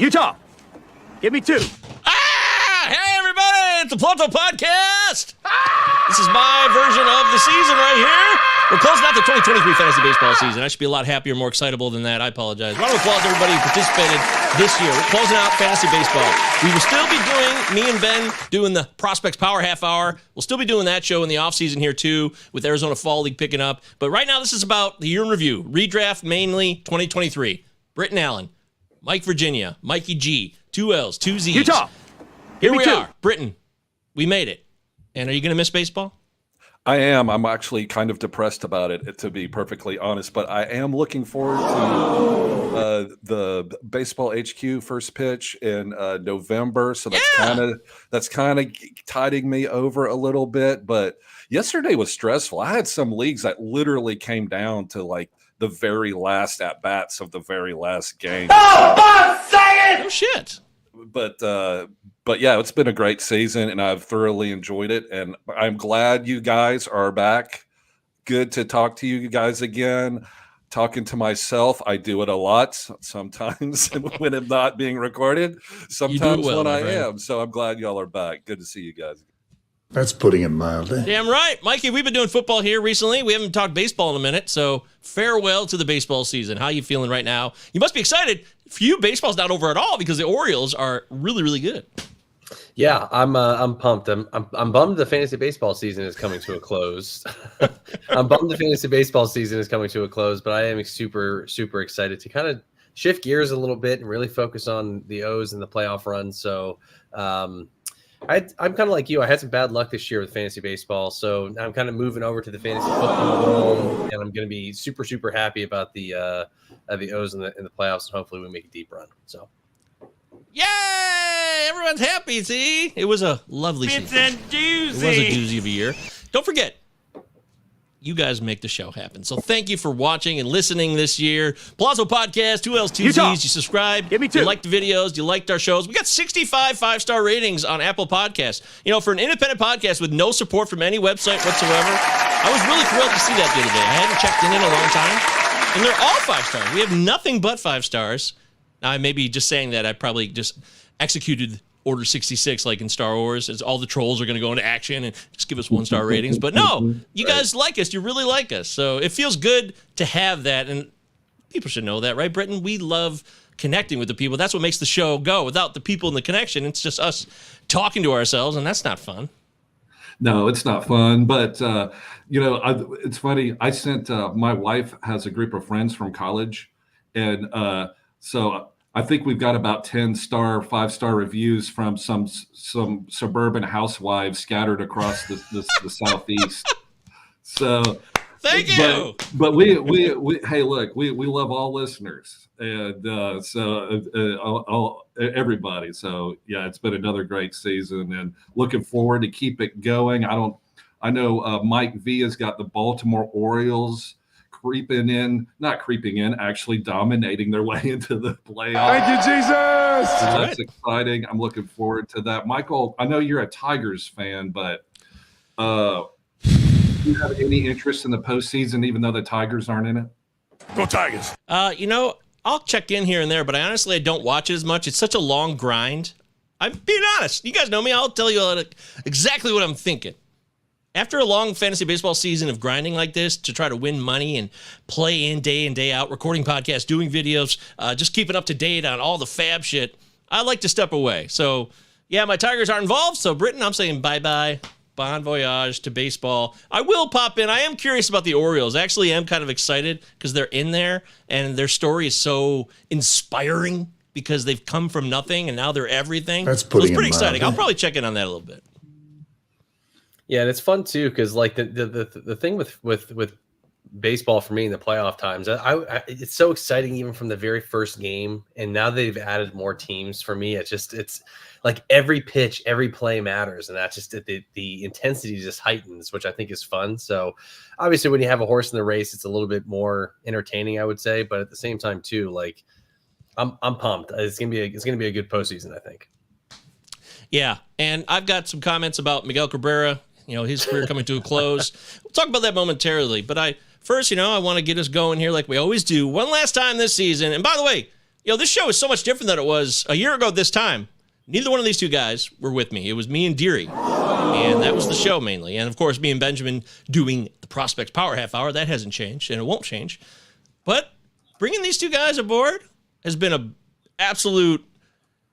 Utah, give me 2. Hey, everybody, it's the Pluto Podcast. This is my version of the season right here. We're closing out the 2023 fantasy baseball season. I should be a lot happier, more excitable than that. I apologize. Round of applause to everybody who participated this year. We're closing out fantasy baseball. We will still be doing, me and Ben, doing the Prospects Power Half Hour. We'll still be doing that show in the offseason here, too, with Arizona Fall League picking up. But right now, this is about the year in review. Redraft, mainly 2023. Britton Allen, Mike Virginia, Mikey G, 2 L's, 2 Z's. Utah, here we are. Britton, we made it. And are you going to miss baseball? I am. I'm actually kind of depressed about it, to be perfectly honest. But I am looking forward to the Baseball HQ first pitch in November. So that's kind of tiding me over a little bit. But yesterday was stressful. I had some leagues that literally came down to like the very last at bats of the very last game. Oh shit! But yeah, it's been a great season, and I've thoroughly enjoyed it. And I'm glad you guys are back. Good to talk to you guys again. Talking to myself, I do it a lot sometimes when I'm not being recorded. Sometimes when I am. So I'm glad y'all are back. Good to see you guys. That's putting it mildly. Damn right. Mikey, we've been doing football here recently. We haven't talked baseball in a minute, so farewell to the baseball season. How you feeling right now? You must be excited. For you, baseball's not over at all because the Orioles are really, really good. Yeah, I'm pumped. I'm bummed the fantasy baseball season is coming to a close. I'm bummed the fantasy baseball season is coming to a close, but I am super, super excited to kind of shift gears a little bit and really focus on the O's and the playoff run. So I'm kind of like you. I had some bad luck this year with fantasy baseball, so I'm kind of moving over to the fantasy football world, and I'm going to be super, super happy about the O's in the playoffs, and hopefully we make a deep run. So. Yay! Everyone's happy, see? It was a lovely season. It was a doozy of a year. Don't forget, you guys make the show happen. So thank you for watching and listening this year. Palazzo Podcast, 2 L's, 2 Z's. You subscribed. Give me 2. You liked the videos. You liked our shows. We got 65 5-star ratings on Apple Podcasts. You know, for an independent podcast with no support from any website whatsoever, I was really thrilled to see that the other day. I hadn't checked in a long time. And they're all 5 stars. We have nothing but 5 stars. Now, I may be just saying that I probably just executed Order 66 like in Star Wars, as all the trolls are going to go into action and just give us 1-star ratings. But no, you guys like us. You really like us. So it feels good to have that. And people should know that, right, Britton? We love connecting with the people. That's what makes the show go. Without the people and the connection, it's just us talking to ourselves, and that's not fun. No, it's not fun. But, it's funny. I sent my wife has a group of friends from college. And so I think we've got about 10-star, 5-star reviews from some suburban housewives scattered across the southeast. So thank you. But we hey, look, we love all listeners, and everybody. So yeah, it's been another great season, and looking forward to keep it going. I know Mike V has got the Baltimore Orioles actually dominating their way into the playoffs. Thank you, Jesus. So that's exciting. I'm looking forward to that. Michael, I know you're a Tigers fan, but do you have any interest in the postseason, even though the Tigers aren't in it? Go Tigers. I'll check in here and there, but I honestly don't watch it as much. It's such a long grind. I'm being honest. You guys know me. I'll tell you exactly what I'm thinking. After a long fantasy baseball season of grinding like this to try to win money and play in day out, recording podcasts, doing videos, just keeping up to date on all the fab shit, I like to step away. So, yeah, my Tigers aren't involved. So, Britton, I'm saying bye-bye, bon voyage to baseball. I will pop in. I am curious about the Orioles. I actually am kind of excited because they're in there, and their story is so inspiring because they've come from nothing, and now they're everything. That's pretty exciting. I'll probably check in on that a little bit. Yeah, and it's fun too because like the thing with baseball for me in the playoff times, it's so exciting even from the very first game, and now they've added more teams. For me, it's like every pitch, every play matters, and that's just the intensity just heightens, which I think is fun. So obviously, when you have a horse in the race, it's a little bit more entertaining, I would say. But at the same time, too, like I'm pumped. It's gonna be a good postseason, I think. Yeah, and I've got some comments about Miguel Cabrera. His career coming to a close. We'll talk about that momentarily. But I want to get us going here like we always do. One last time this season. And by the way, This show is so much different than it was a year ago at this time. Neither one of these two guys were with me. It was me and Deary, and that was the show mainly. And, of course, me and Benjamin doing the Prospects Power Half Hour. That hasn't changed, and it won't change. But bringing these two guys aboard has been an absolute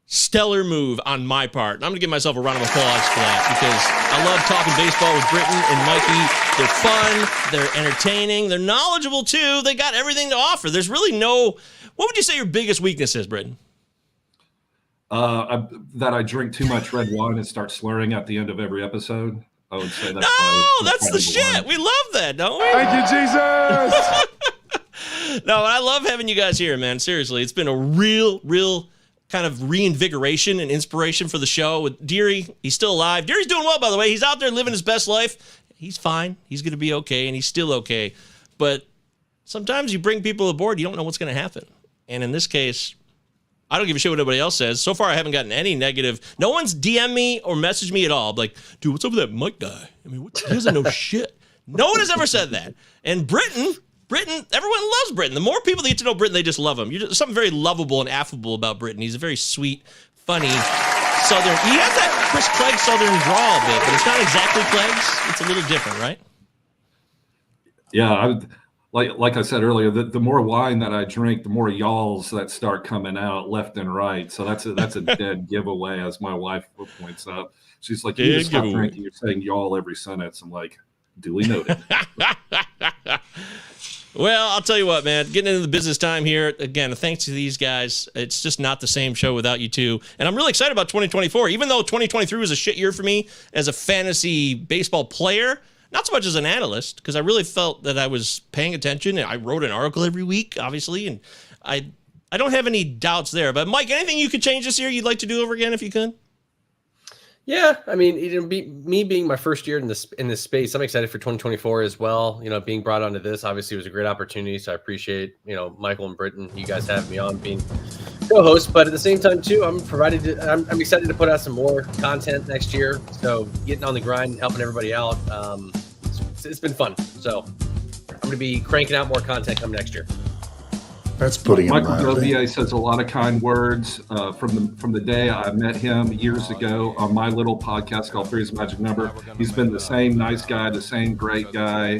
stellar move on my part. And I'm going to give myself a round of applause for that because I love talking baseball with Britton and Mikey. They're fun. They're entertaining. They're knowledgeable, too. They got everything to offer. There's really no... What would you say your biggest weakness is, Britton? That I drink too much red wine and start slurring at the end of every episode. I would say that's that's the shit. one. We love that, don't we? Thank you, Jesus. No, I love having you guys here, man. Seriously, it's been a real kind of reinvigoration and inspiration for the show. With Deary, he's still alive. Deary's doing well, by the way. He's out there living his best life. He's fine. He's going to be okay, and he's still okay. But sometimes you bring people aboard, you don't know what's going to happen. And in this case, I don't give a shit what anybody else says. So far, I haven't gotten any negative. No one's DM me or messaged me at all. Like, dude, what's up with that Mike guy? I mean, he doesn't know shit. No one has ever said that. And Britton, everyone loves Britton. The more people that get to know Britton, they just love him. There's something very lovable and affable about Britton. He's a very sweet, funny Southern. He has that Chris Clegg Southern drawl a bit, but it's not exactly Clegg's. It's a little different, right? Yeah, like I said earlier, the more wine that I drink, the more y'alls that start coming out left and right. So that's a dead giveaway, as my wife points out. She's like, you just stop drinking. You're saying y'all every sentence. I'm like, duly noted. Well, I'll tell you what, man, getting into the business time here, again, thanks to these guys, it's just not the same show without you two. And I'm really excited about 2024, even though 2023 was a shit year for me as a fantasy baseball player, not so much as an analyst, because I really felt that I was paying attention. I wrote an article every week, obviously, and I don't have any doubts there. But, Mike, anything you could change this year you'd like to do over again if you could? Yeah, I mean, me being my first year in this space, I'm excited for 2024 as well. Being brought onto this obviously was a great opportunity, so I appreciate Michael and Britton, you guys having me on being co-host. But at the same time too, I'm excited to put out some more content next year. So getting on the grind, and helping everybody out, it's been fun. So I'm going to be cranking out more content coming next year. That's putting it Michael mildly. Govier says a lot of kind words from the day I met him years ago on my little podcast called Three's Magic Number. He's been the same nice guy, the same great guy,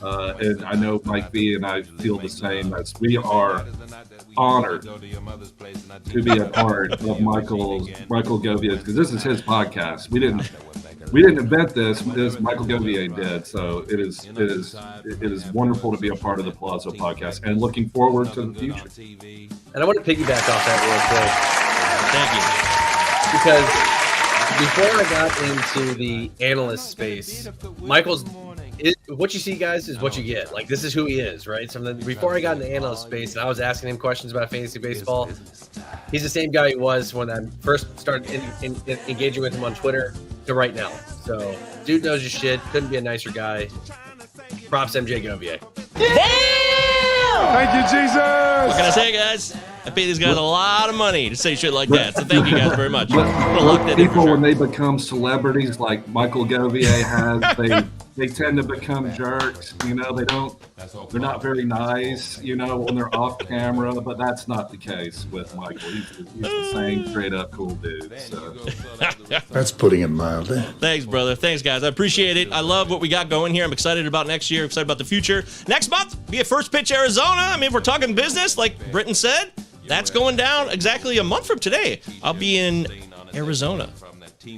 and I know Mike V and I feel the same. As we are honored to be a part of Michael Govier, because this is his podcast. We didn't invent this. Michael Govier did. So it is wonderful to be a part of the Palazzo podcast, and looking forward to the future. And I want to piggyback off that real quick. Thank you. Because before I got into the analyst space, what you see, guys, is what you get. Like, this is who he is, right? So before I got in the analyst space and I was asking him questions about fantasy baseball, he's the same guy he was when I first started engaging with him on Twitter to right now. So, dude knows his shit. Couldn't be a nicer guy. Props, MJ Govier. Thank you, Jesus. What can I say, guys? I pay these guys a lot of money to say shit like that. So thank you guys very much. People, when they become celebrities like Michael Govier has, they tend to become jerks. They're not very nice, when they're off camera, but that's not the case with Michael. He's the same straight up cool dude. So. That's putting it mildly. Thanks, brother. Thanks, guys. I appreciate it. I love what we got going here. I'm excited about next year, excited about the future. Next month, be at First Pitch Arizona. I mean, if we're talking business, like Britton said, that's going down exactly a month from today. I'll be in Arizona,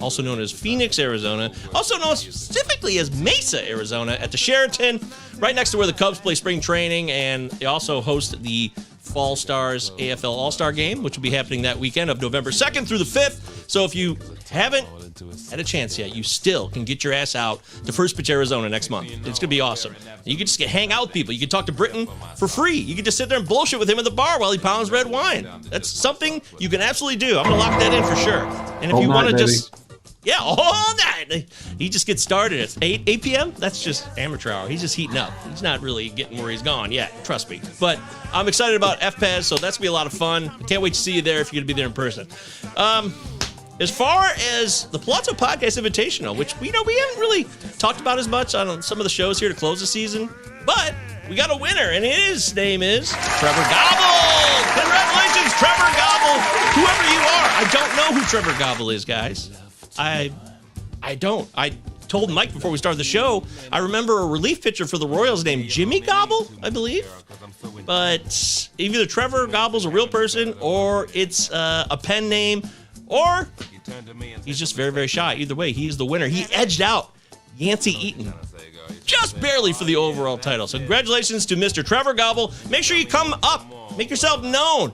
also known as Phoenix, Arizona, also known specifically as Mesa, Arizona, at the Sheraton, right next to where the Cubs play spring training, and they also host the Fall Stars AFL All-Star Game, which will be happening that weekend of November 2nd through the 5th. So if you haven't had a chance yet, you still can get your ass out to First Pitch Arizona next month. It's going to be awesome. You can just hang out with people. You can talk to Britton for free. You can just sit there and bullshit with him at the bar while he pounds red wine. That's something you can absolutely do. I'm going to lock that in for sure. And if you want to just... Yeah, all night. He just gets started at 8 p.m. That's just amateur hour. He's just heating up. He's not really getting where he's gone yet, trust me. But I'm excited about FPAS, so that's going to be a lot of fun. I can't wait to see you there if you're going to be there in person. As far as the Palazzo Podcast Invitational, which we haven't really talked about as much on some of the shows here to close the season, but we got a winner, and his name is Trevor Gobble. Congratulations, Congratulations, Trevor Gobble, whoever you are. I don't know who Trevor Gobble is, guys. I don't. I told Mike before we started the show, I remember a relief pitcher for the Royals named Jimmy Gobble, I believe. But either Trevor Gobble's a real person, or it's a pen name, or he's just very, very shy. Either way, he's the winner. He edged out Yancey Eaton just barely for the overall title. So congratulations to Mr. Trevor Gobble. Make sure you come up. Make yourself known.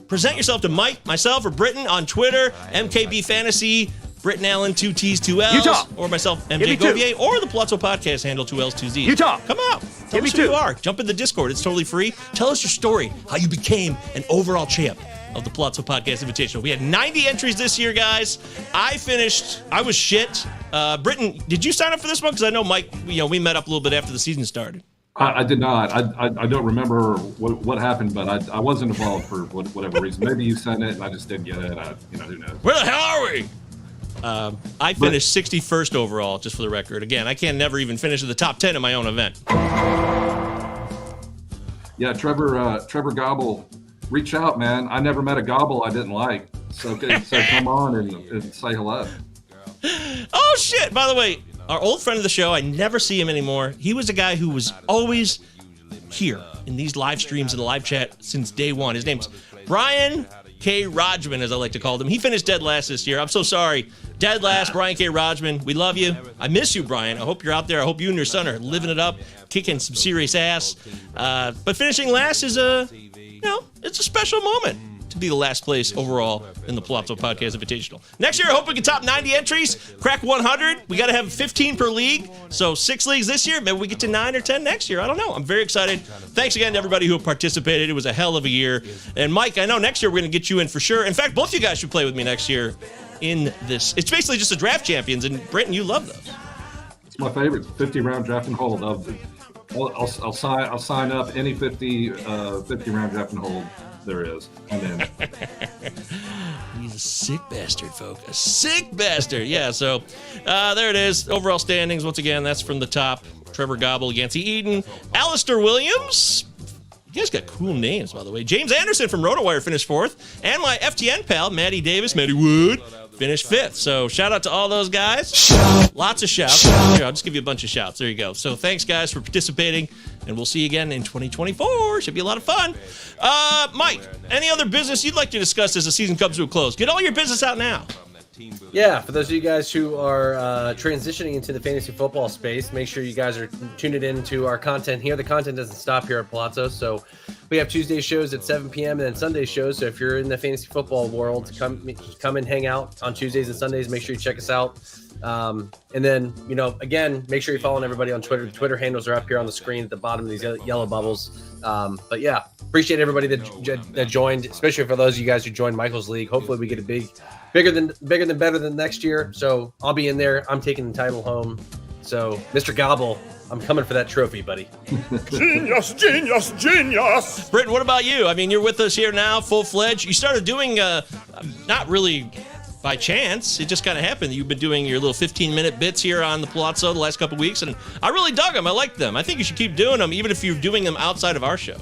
Present yourself to Mike, myself, or Britton on Twitter, MKB Fantasy, Britton Allen, 2 T's, 2 L's, Utah. or myself, Give MJ me Govier, two. or the Palazzo Podcast handle, 2 L's, 2 Z's. Utah. Come out. Tell Give me us who two. you are. Jump in the Discord. It's totally free. Tell us your story, how you became an overall champ of the Palazzo Podcast Invitational. We had 90 entries this year, guys. I was shit. Britton, did you sign up for this one? Because I know Mike, we met up a little bit after the season started. I did not. I don't remember what happened, but I wasn't involved for whatever reason. Maybe you sent it and I just didn't get it. Who knows? Where the hell are we? I finished 61st overall, just for the record. Again, I can never even finish in the top 10 in my own event. Yeah, Trevor Gobble, reach out, man. I never met a Gobble I didn't like. So come on and say hello. Oh, shit. By the way, our old friend of the show, I never see him anymore. He was a guy who was always here in these live streams and the live chat since day one. His name's Brian K. Rodgman, as I like to call him. He finished dead last this year. I'm so sorry. Dead last, Brian K. Rodgman. We love you. I miss you, Brian. I hope you're out there. I hope you and your son are living it up, kicking some serious ass. But finishing last is it's a special moment to be the last place overall in the Palazzo Podcast Invitational. Next year, I hope we can top 90 entries, crack 100. We got to have 15 per league. So 6 leagues this year. Maybe we get to 9 or 10 next year. I don't know. I'm very excited. Thanks again to everybody who participated. It was a hell of a year. And Mike, I know next year we're going to get you in for sure. In fact, both of you guys should play with me next year in this. It's basically just a draft champions. And Britton, you love those. It's my favorite. 50-round draft and hold. I'll sign up any 50-round draft and hold there is. And then he's a sick bastard, folks. A sick bastard. Yeah, so there it is. Overall standings, once again, that's from the top. Trevor Gobble, Yancey Eaton, Alistair Williams. You guys got cool names, by the way. James Anderson from RotoWire finished 4th. And my FTN pal, Matty Wood, finished 5th. So shout out to all those guys. Lots of shouts. Here, I'll just give you a bunch of shouts. There you go. So thanks, guys, for participating. And we'll see you again in 2024. Should be a lot of fun. Mike, any other business you'd like to discuss as the season comes to a close? Get all your business out now. Yeah, for those of you guys who are transitioning into the fantasy football space, make sure you guys are tuning in to our content here. The content doesn't stop here at Palazzo, so we have Tuesday shows at 7 p.m. and then Sunday shows. So if you're in the fantasy football world, come and hang out on Tuesdays and Sundays. Make sure you check us out. And then, again, make sure you're following everybody on Twitter. The Twitter handles are up here on the screen at the bottom of these yellow bubbles. But yeah, appreciate everybody that joined, especially for those of you guys who joined Michael's league. Hopefully we get a bigger than better than next year. So I'll be in there. I'm taking the title home. So Mr. Gobble, I'm coming for that trophy, buddy. Genius, genius, genius. Britton, what about you? I mean, you're with us here now, full-fledged. You started doing, not really by chance. It just kind of happened. You've been doing your little 15-minute bits here on the Palazzo the last couple weeks, and I really dug them. I liked them. I think you should keep doing them, even if you're doing them outside of our show.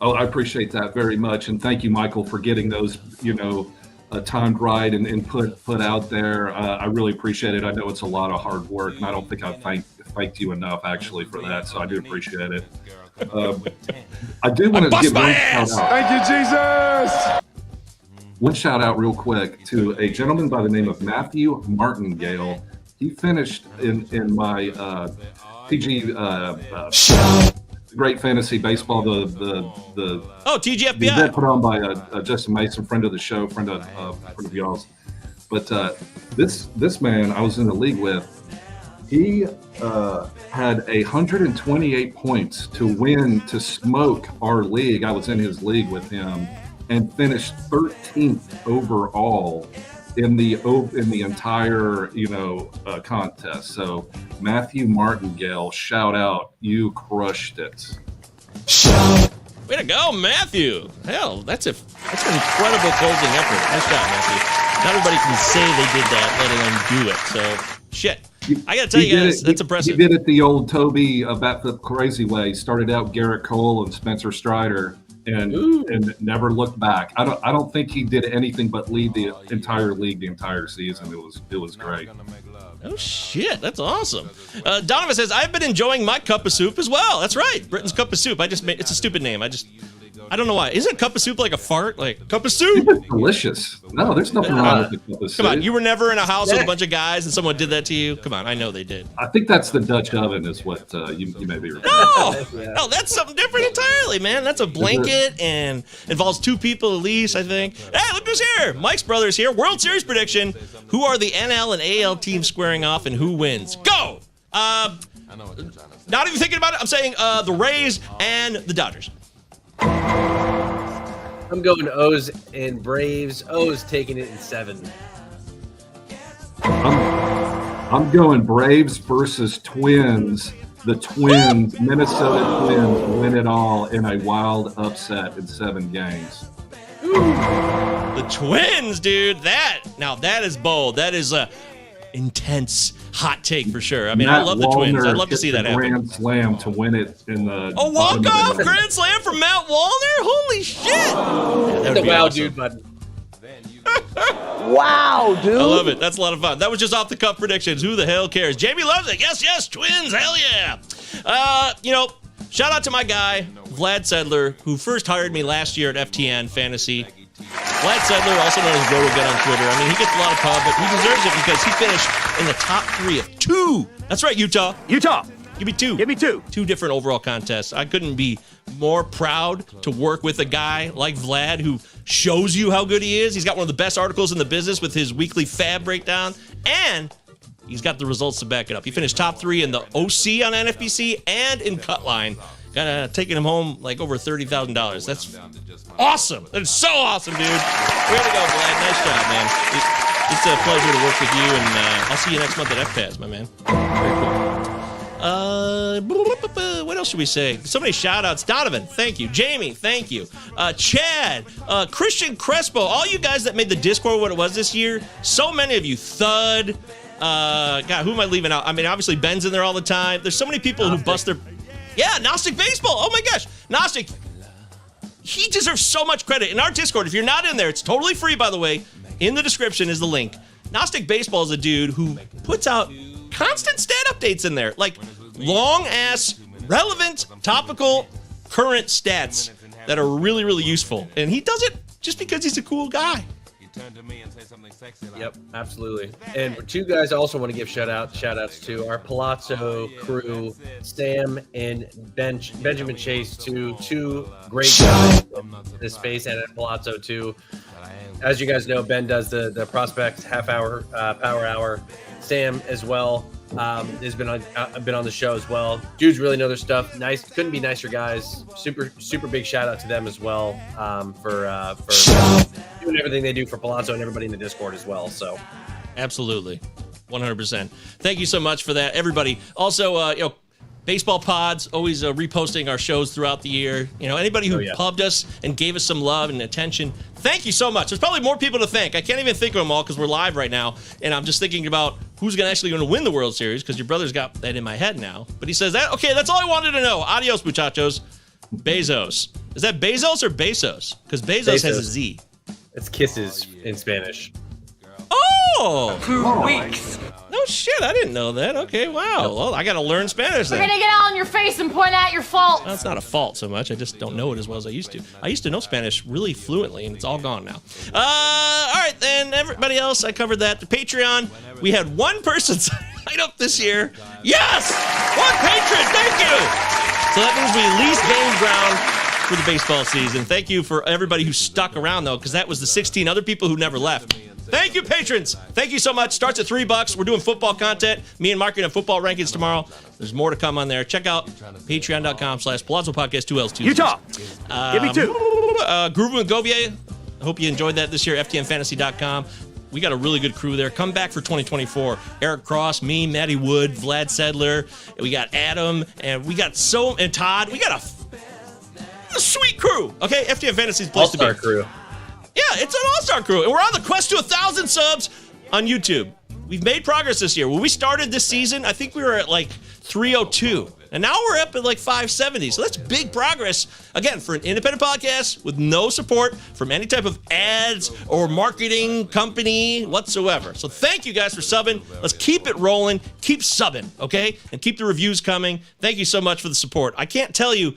Oh, I appreciate that very much. And thank you, Michael, for getting those, timed right and put out there. I really appreciate it. I know it's a lot of hard work, and I don't think I've thanked you enough, actually, for that. So I do appreciate it. I do want to give one shout out. Thank you, Jesus. One shout out real quick to a gentleman by the name of Matthew Martingale. He finished in my PG Great Fantasy Baseball, the TGFBI. The event put on by Justin Mason, friend of the show, friend of y'all's. But this man I was in the league with, he had 128 points to smoke our league. I was in his league with him and finished 13th overall in the entire contest. So Matthew Martingale, shout out, you crushed it. Way to go, Matthew. Hell, that's an incredible closing effort. Nice job, Matthew. Not everybody can say they did that, let alone do it. So shit, I gotta tell you guys, that's impressive. He did it the old Toby Batflip crazy way. Started out Garrett Cole and Spencer Strider, and never looked back. I don't think he did anything but lead the entire league the entire season. It was great. Oh shit, that's awesome. Donovan says, I've been enjoying my cup of soup as well. That's right, Britton's cup of soup. It's a stupid name. I don't know why. Isn't a cup of soup like a fart? Like, cup of soup? It's delicious. No, there's nothing wrong with the cup of soup. Come on, you were never in a house with a bunch of guys and someone did that to you? Come on, I know they did. I think that's the Dutch oven is what you may be referring to. No, that's something different entirely, man. That's a blanket and involves 2 people at least, I think. Hey, look who's here. Mike's brother's here. World Series prediction. Who are the NL and AL teams squaring off and who wins? Go! Not even thinking about it. I'm saying the Rays and the Dodgers. I'm going O's and Braves. O's taking it in 7. I'm going Braves versus Twins. The Twins, Minnesota Twins, win it all in a wild upset in 7 games. The Twins, dude. That is bold. That is a intense hot take for sure. I mean, I love the Twins. I'd love to see that happen. Grand slam to win it in the walk-off grand slam from Matt Wallner? Holy shit! Yeah, the wow, awesome. Dude button. Wow, dude. I love it. That's a lot of fun. That was just off the cuff predictions. Who the hell cares? Jamie loves it. Yes, Twins. Hell yeah. Shout out to my guy, Vlad Sedler, who first hired me last year at FTN Fantasy. Vlad Sedler, also known as Rotogun on Twitter. I mean, he gets a lot of pub, but he deserves it because he finished in the top 3 of 2. That's right, Utah. Give me 2. Give me 2. 2 different overall contests. I couldn't be more proud to work with a guy like Vlad who shows you how good he is. He's got one of the best articles in the business with his weekly fab breakdown, and he's got the results to back it up. He finished top 3 in the OC on NFBC and in Cutline. Taking him home like over $30,000. That's awesome. That is so awesome, dude. Way to go, Vlad. Nice job, man. It's a pleasure to work with you, and I'll see you next month at FPAS, my man. Very cool. What else should we say? So many shout-outs. Donovan, thank you. Jamie, thank you. Chad, Christian Crespo, all you guys that made the Discord what it was this year, so many of you. Thud. God, who am I leaving out? I mean, obviously, Ben's in there all the time. There's so many people who bust their... Yeah, Gnostic Baseball. Oh my gosh. Gnostic, he deserves so much credit. In our Discord, if you're not in there, it's totally free, by the way. In the description is the link. Gnostic Baseball is a dude who puts out constant stat updates in there. Like long-ass, relevant, topical, current stats that are really, really useful. And he does it just because he's a cool guy. Yep, absolutely. And 2 guys I also want to give shout-outs to our Palazzo crew, Sam and Benjamin Chase, two great guys in this space, and at Palazzo too. As you guys know, Ben does the prospect half-hour, power hour. Sam as well has been on the show as well. Dudes really know their stuff. Nice, couldn't be nicer guys. Super big shout out to them as well for doing everything they do for Palazzo and everybody in the Discord as well. So, absolutely, 100%. Thank you so much for that, everybody. Also, Baseball Pods always reposting our shows throughout the year. Anybody who pubbed us and gave us some love and attention, thank you so much. There's probably more people to thank. I can't even think of them all because we're live right now, and I'm just thinking about who's actually going to win the World Series because your brother's got that in my head now. But he says that. Okay, that's all I wanted to know. Adios, muchachos. Bezos. Is that Bezos or Bezos? Because Bezos has a Z. It's kisses in Spanish. Oh! 2 weeks. No shit, I didn't know that. Okay, wow. Well, I got to learn Spanish then. We're going to get out in your face and point out your faults. Well, it's not a fault so much. I just don't know it as well as I used to. I used to know Spanish really fluently, and it's all gone now. All right, then, everybody else, I covered that. The Patreon, we had 1 person sign up this year. Yes! 1 patron, thank you! So that means we at least gained ground for the baseball season. Thank you for everybody who stuck around, though, because that was the 16 other people who never left. Thank you, patrons. Thank you so much. Starts at $3. We're doing football content. Me and Mark are going to have football rankings tomorrow. There's more to come on there. Check out patreon.com/Palazzo Podcast 2 L's 2. Utah. Give me 2. Groove and Govier. I hope you enjoyed that this year. FTNFantasy.com. We got a really good crew there. Come back for 2024. Eric Cross, me, Matty Wood, Vlad Sedler. We got Adam, and we got and Todd. We got a sweet crew. Okay, FTN Fantasy's place to be. All-star crew. Yeah, it's an all-star crew, and we're on the quest to 1,000 subs on YouTube. We've made progress this year. When we started this season, I think we were at like 302. And now we're up at like 570. So that's big progress. Again, for an independent podcast with no support from any type of ads or marketing company whatsoever. So thank you guys for subbing. Let's keep it rolling. Keep subbing, okay? And keep the reviews coming. Thank you so much for the support. I can't tell you,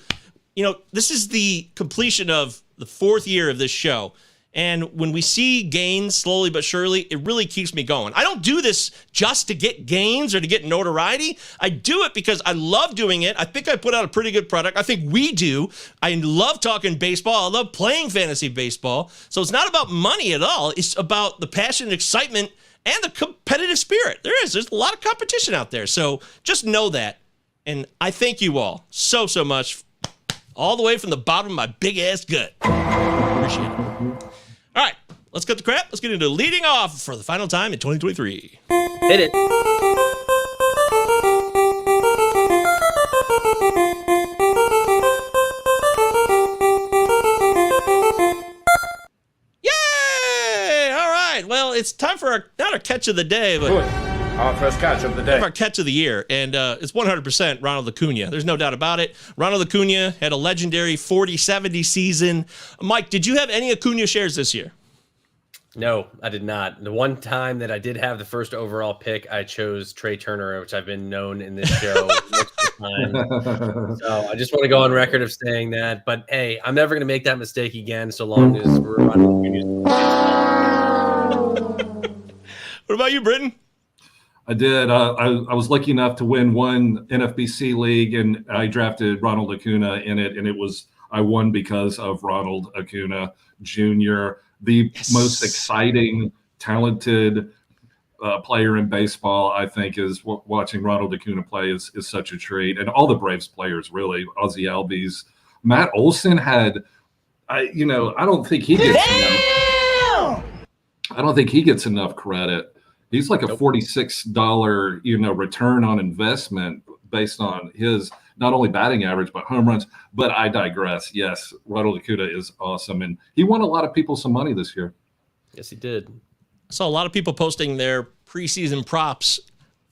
this is the completion of the 4th year of this show. And when we see gains slowly but surely, it really keeps me going. I don't do this just to get gains or to get notoriety. I do it because I love doing it. I think I put out a pretty good product. I think we do. I love talking baseball. I love playing fantasy baseball. So it's not about money at all. It's about the passion and excitement and the competitive spirit. There's a lot of competition out there. So just know that. And I thank you all so much, all the way from the bottom of my big ass gut. Appreciate it. All right, let's cut the crap. Let's get into leading off for the final time in 2023. Hit it. Yay! All right, well, it's time for not our catch of the day, but Our first catch of the day. our catch of the year, and it's 100% Ronald Acuna. There's no doubt about it. Ronald Acuna had a legendary 40-70 season. Mike, did you have any Acuna shares this year? No, I did not. The one time that I did have the first overall pick, I chose Trey Turner, which I've been known in this show multiple times. So I just want to go on record of saying that. But hey, I'm never going to make that mistake again so long as we're running Acuna. What about you, Britton? I did. I was lucky enough to win one NFBC league, and I drafted Ronald Acuna in it, and I won because of Ronald Acuna Jr., the most exciting, talented player in baseball. I think is watching Ronald Acuna play is such a treat, and all the Braves players really. Ozzie Albies, Matt Olson had, I don't think he gets. I don't think he gets enough credit. He's like a $46, return on investment based on his not only batting average but home runs. But I digress. Yes, Ronald Acuna is awesome, and he won a lot of people some money this year. Yes, he did. I saw a lot of people posting their preseason props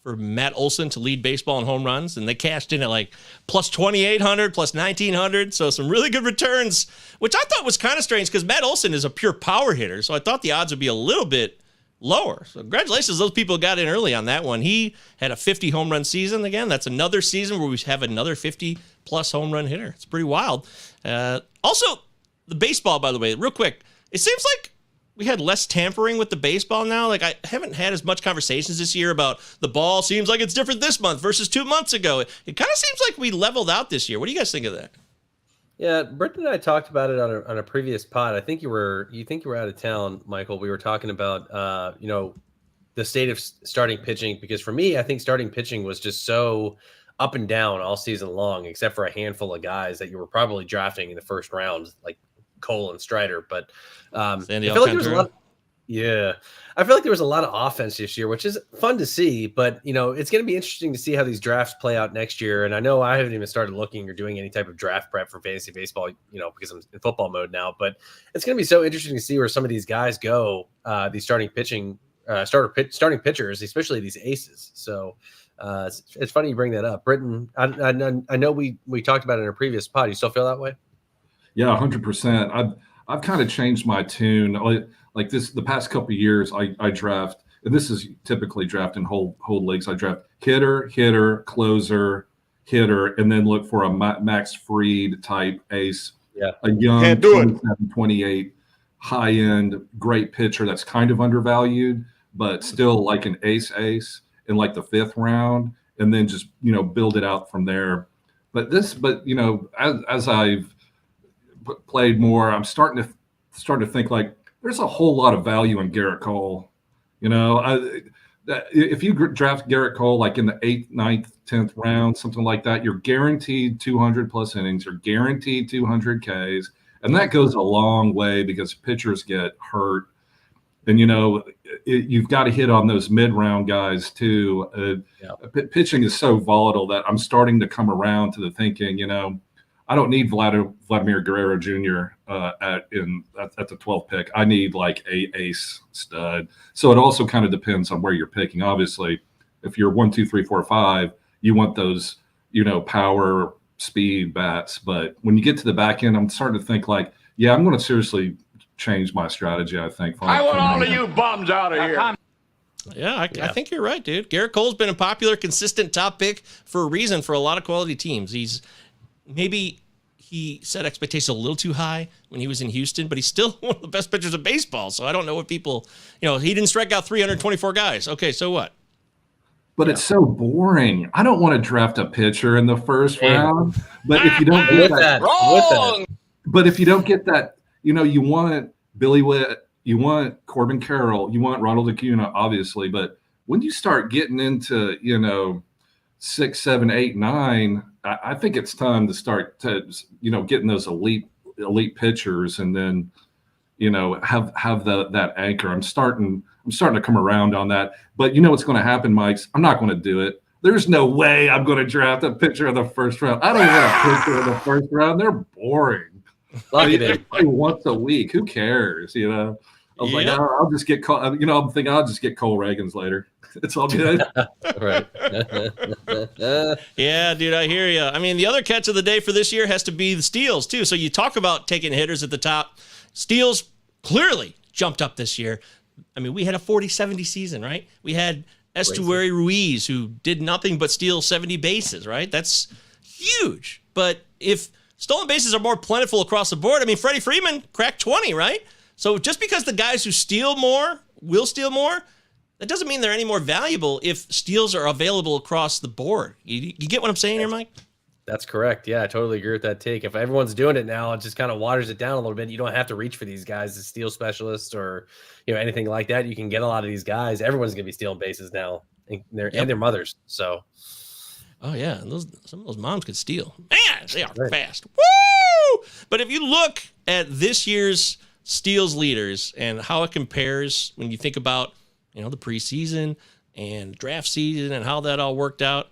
for Matt Olson to lead baseball in home runs, and they cashed in at like plus 2,800, plus 1,900. So some really good returns, which I thought was kind of strange because Matt Olson is a pure power hitter. So I thought the odds would be a little bit lower. So congratulations, those people got in early on that one. He had a 50 home run season. Again, that's another season where we have another 50 plus home run hitter. It's pretty wild. Also, the baseball, by the way, real quick, it seems like we had less tampering with the baseball now. Like, I haven't had as much conversations this year about the ball. Seems like it's different this month versus 2 months ago. It kind of seems like we leveled out this year. What do you guys think of that? Yeah, Britton and I talked about it on a previous pod. I think you were out of town, Michael. We were talking about the state of starting pitching, because for me, I think starting pitching was just so up and down all season long, except for a handful of guys that you were probably drafting in the first round, like Cole and Strider. But I feel like there was a lot. I feel like there was a lot of offense this year, which is fun to see. But it's going to be interesting to see how these drafts play out next year. And I know I haven't even started looking or doing any type of draft prep for fantasy baseball, because I'm in football mode now. But it's going to be so interesting to see where some of these guys go. These starting pitching, starting pitchers, especially these aces. So it's funny you bring that up, Britton. I know we talked about it in a previous pod. You still feel that way? Yeah, 100%. I've kind of changed my tune. Like this, the past couple of years, I draft, and this is typically draft in whole leagues. I draft hitter, closer, hitter, and then look for a Max Fried type ace. Yeah, a young 27, 28, high end, great pitcher that's kind of undervalued, but still like an ace in like the 5th round, and then just build it out from there. But as I've played more, I'm starting to think like there's a whole lot of value in Garrett Cole. If you draft Garrett Cole like in the 8th, 9th, 10th round, something like that, you're guaranteed 200 plus innings. You're guaranteed 200 Ks, and that goes a long way because pitchers get hurt. And you've got to hit on those mid-round guys too. Pitching is so volatile that I'm starting to come around to the thinking, I don't need Vladimir Guerrero Jr. at the 12th pick. I need like a ace stud. So it also kind of depends on where you're picking. Obviously, if you're 1, 2, 3, 4, 5, you want those power, speed bats. But when you get to the back end, I'm starting to think like, yeah, I'm going to seriously change my strategy, I think. I want all of you bums out of here. Yeah, I think you're right, dude. Garrett Cole's been a popular, consistent top pick for a reason for a lot of quality teams. Maybe he set expectations a little too high when he was in Houston, but he's still one of the best pitchers of baseball. So I don't know what people, he didn't strike out 324 guys. Okay, so what? But it's so boring. I don't want to draft a pitcher in the first round. But if you don't get that, wrong. But if you don't get that, you want Billy Witt, you want Corbin Carroll, you want Ronald Acuna, obviously. But when you start getting into, 6, 7, 8, 9, I think it's time to start getting those elite pitchers, and then, have that anchor. I'm starting to come around on that. But what's going to happen, Mike? I'm not going to do it. There's no way I'm going to draft a pitcher in the first round. I don't want a pitcher in the first round. They're boring. They play once a week. Who cares? I was like, oh, I'll just get Cole. I'm thinking I'll just get Cole Reagans later. It's all good. Right. Yeah, dude, I hear you. I mean, the other catch of the day for this year has to be the steals, too. So you talk about taking hitters at the top. Steals clearly jumped up this year. I mean, we had a 40-70 season, right? We had Estuary Ruiz, who did nothing but steal 70 bases, right? That's huge. But if stolen bases are more plentiful across the board, I mean, Freddie Freeman cracked 20, right? So just because the guys who steal more will steal more, that doesn't mean they're any more valuable if steals are available across the board. You get what I'm saying here, Mike? That's correct. Yeah, I totally agree with that take. If everyone's doing it now, it just kind of waters it down a little bit. You don't have to reach for these guys as steal specialists or anything like that. You can get a lot of these guys. Everyone's going to be stealing bases now, and their mothers. So, oh yeah, and some of those moms could steal. Man, they are fast. Woo! But if you look at this year's steals leaders and how it compares when you think about the preseason and draft season and how that all worked out.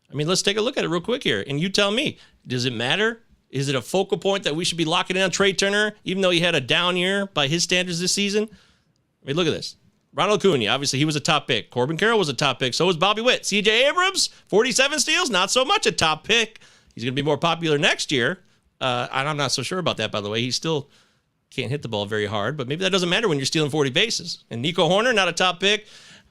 I mean, let's take a look at it real quick here. And you tell me, does it matter? Is it a focal point that we should be locking in on Trey Turner, even though he had a down year by his standards this season? I mean, look at this. Ronald Acuna, obviously, he was a top pick. Corbin Carroll was a top pick. So was Bobby Witt. C.J. Abrams, 47 steals, not so much a top pick. He's going to be more popular next year. And I'm not so sure about that, by the way. He still can't hit the ball very hard, but maybe that doesn't matter when you're stealing 40 bases. And Nico Horner, not a top pick.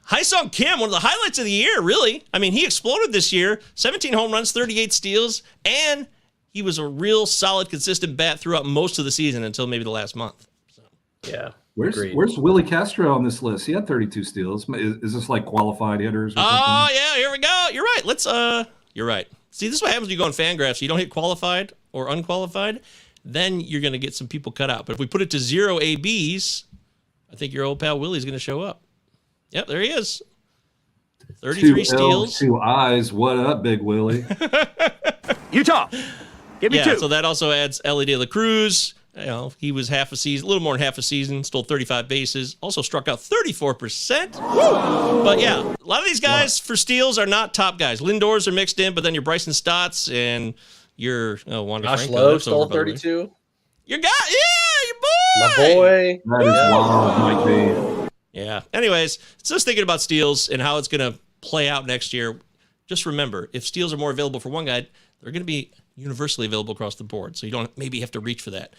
Hyesung Kim, one of the highlights of the year, really. I mean, he exploded this year. 17 home runs, 38 steals, and he was a real solid, consistent bat throughout most of the season until maybe the last month. So, yeah. Where's Willie Castro on this list? He had 32 steals. Is this like qualified hitters or something? Oh, yeah, here we go. You're right. You're right. See, this is what happens when you go on Fangraphs. You don't hit qualified or unqualified, then you're going to get some people cut out. But if we put it to 0 ABs, I think your old pal Willie's going to show up. Yep, there he is. 33 steals. 2 eyes. What up, Big Willie? Utah. Give me 2. So that also adds Ellie De La Cruz. He was half a season, a little more than half a season, stole 35 bases, also struck out 34%. Woo! But yeah, a lot of these guys for steals are not top guys. Lindors are mixed in, but then your Bryson Stotts and your Wander Josh Franco. Lowe stole 32. Your guy, your boy. My boy. That is wild, Mike B. Yeah. Anyways, just thinking about steals and how it's going to play out next year. Just remember, if steals are more available for one guy, they're going to be universally available across the board. So you don't maybe have to reach for that.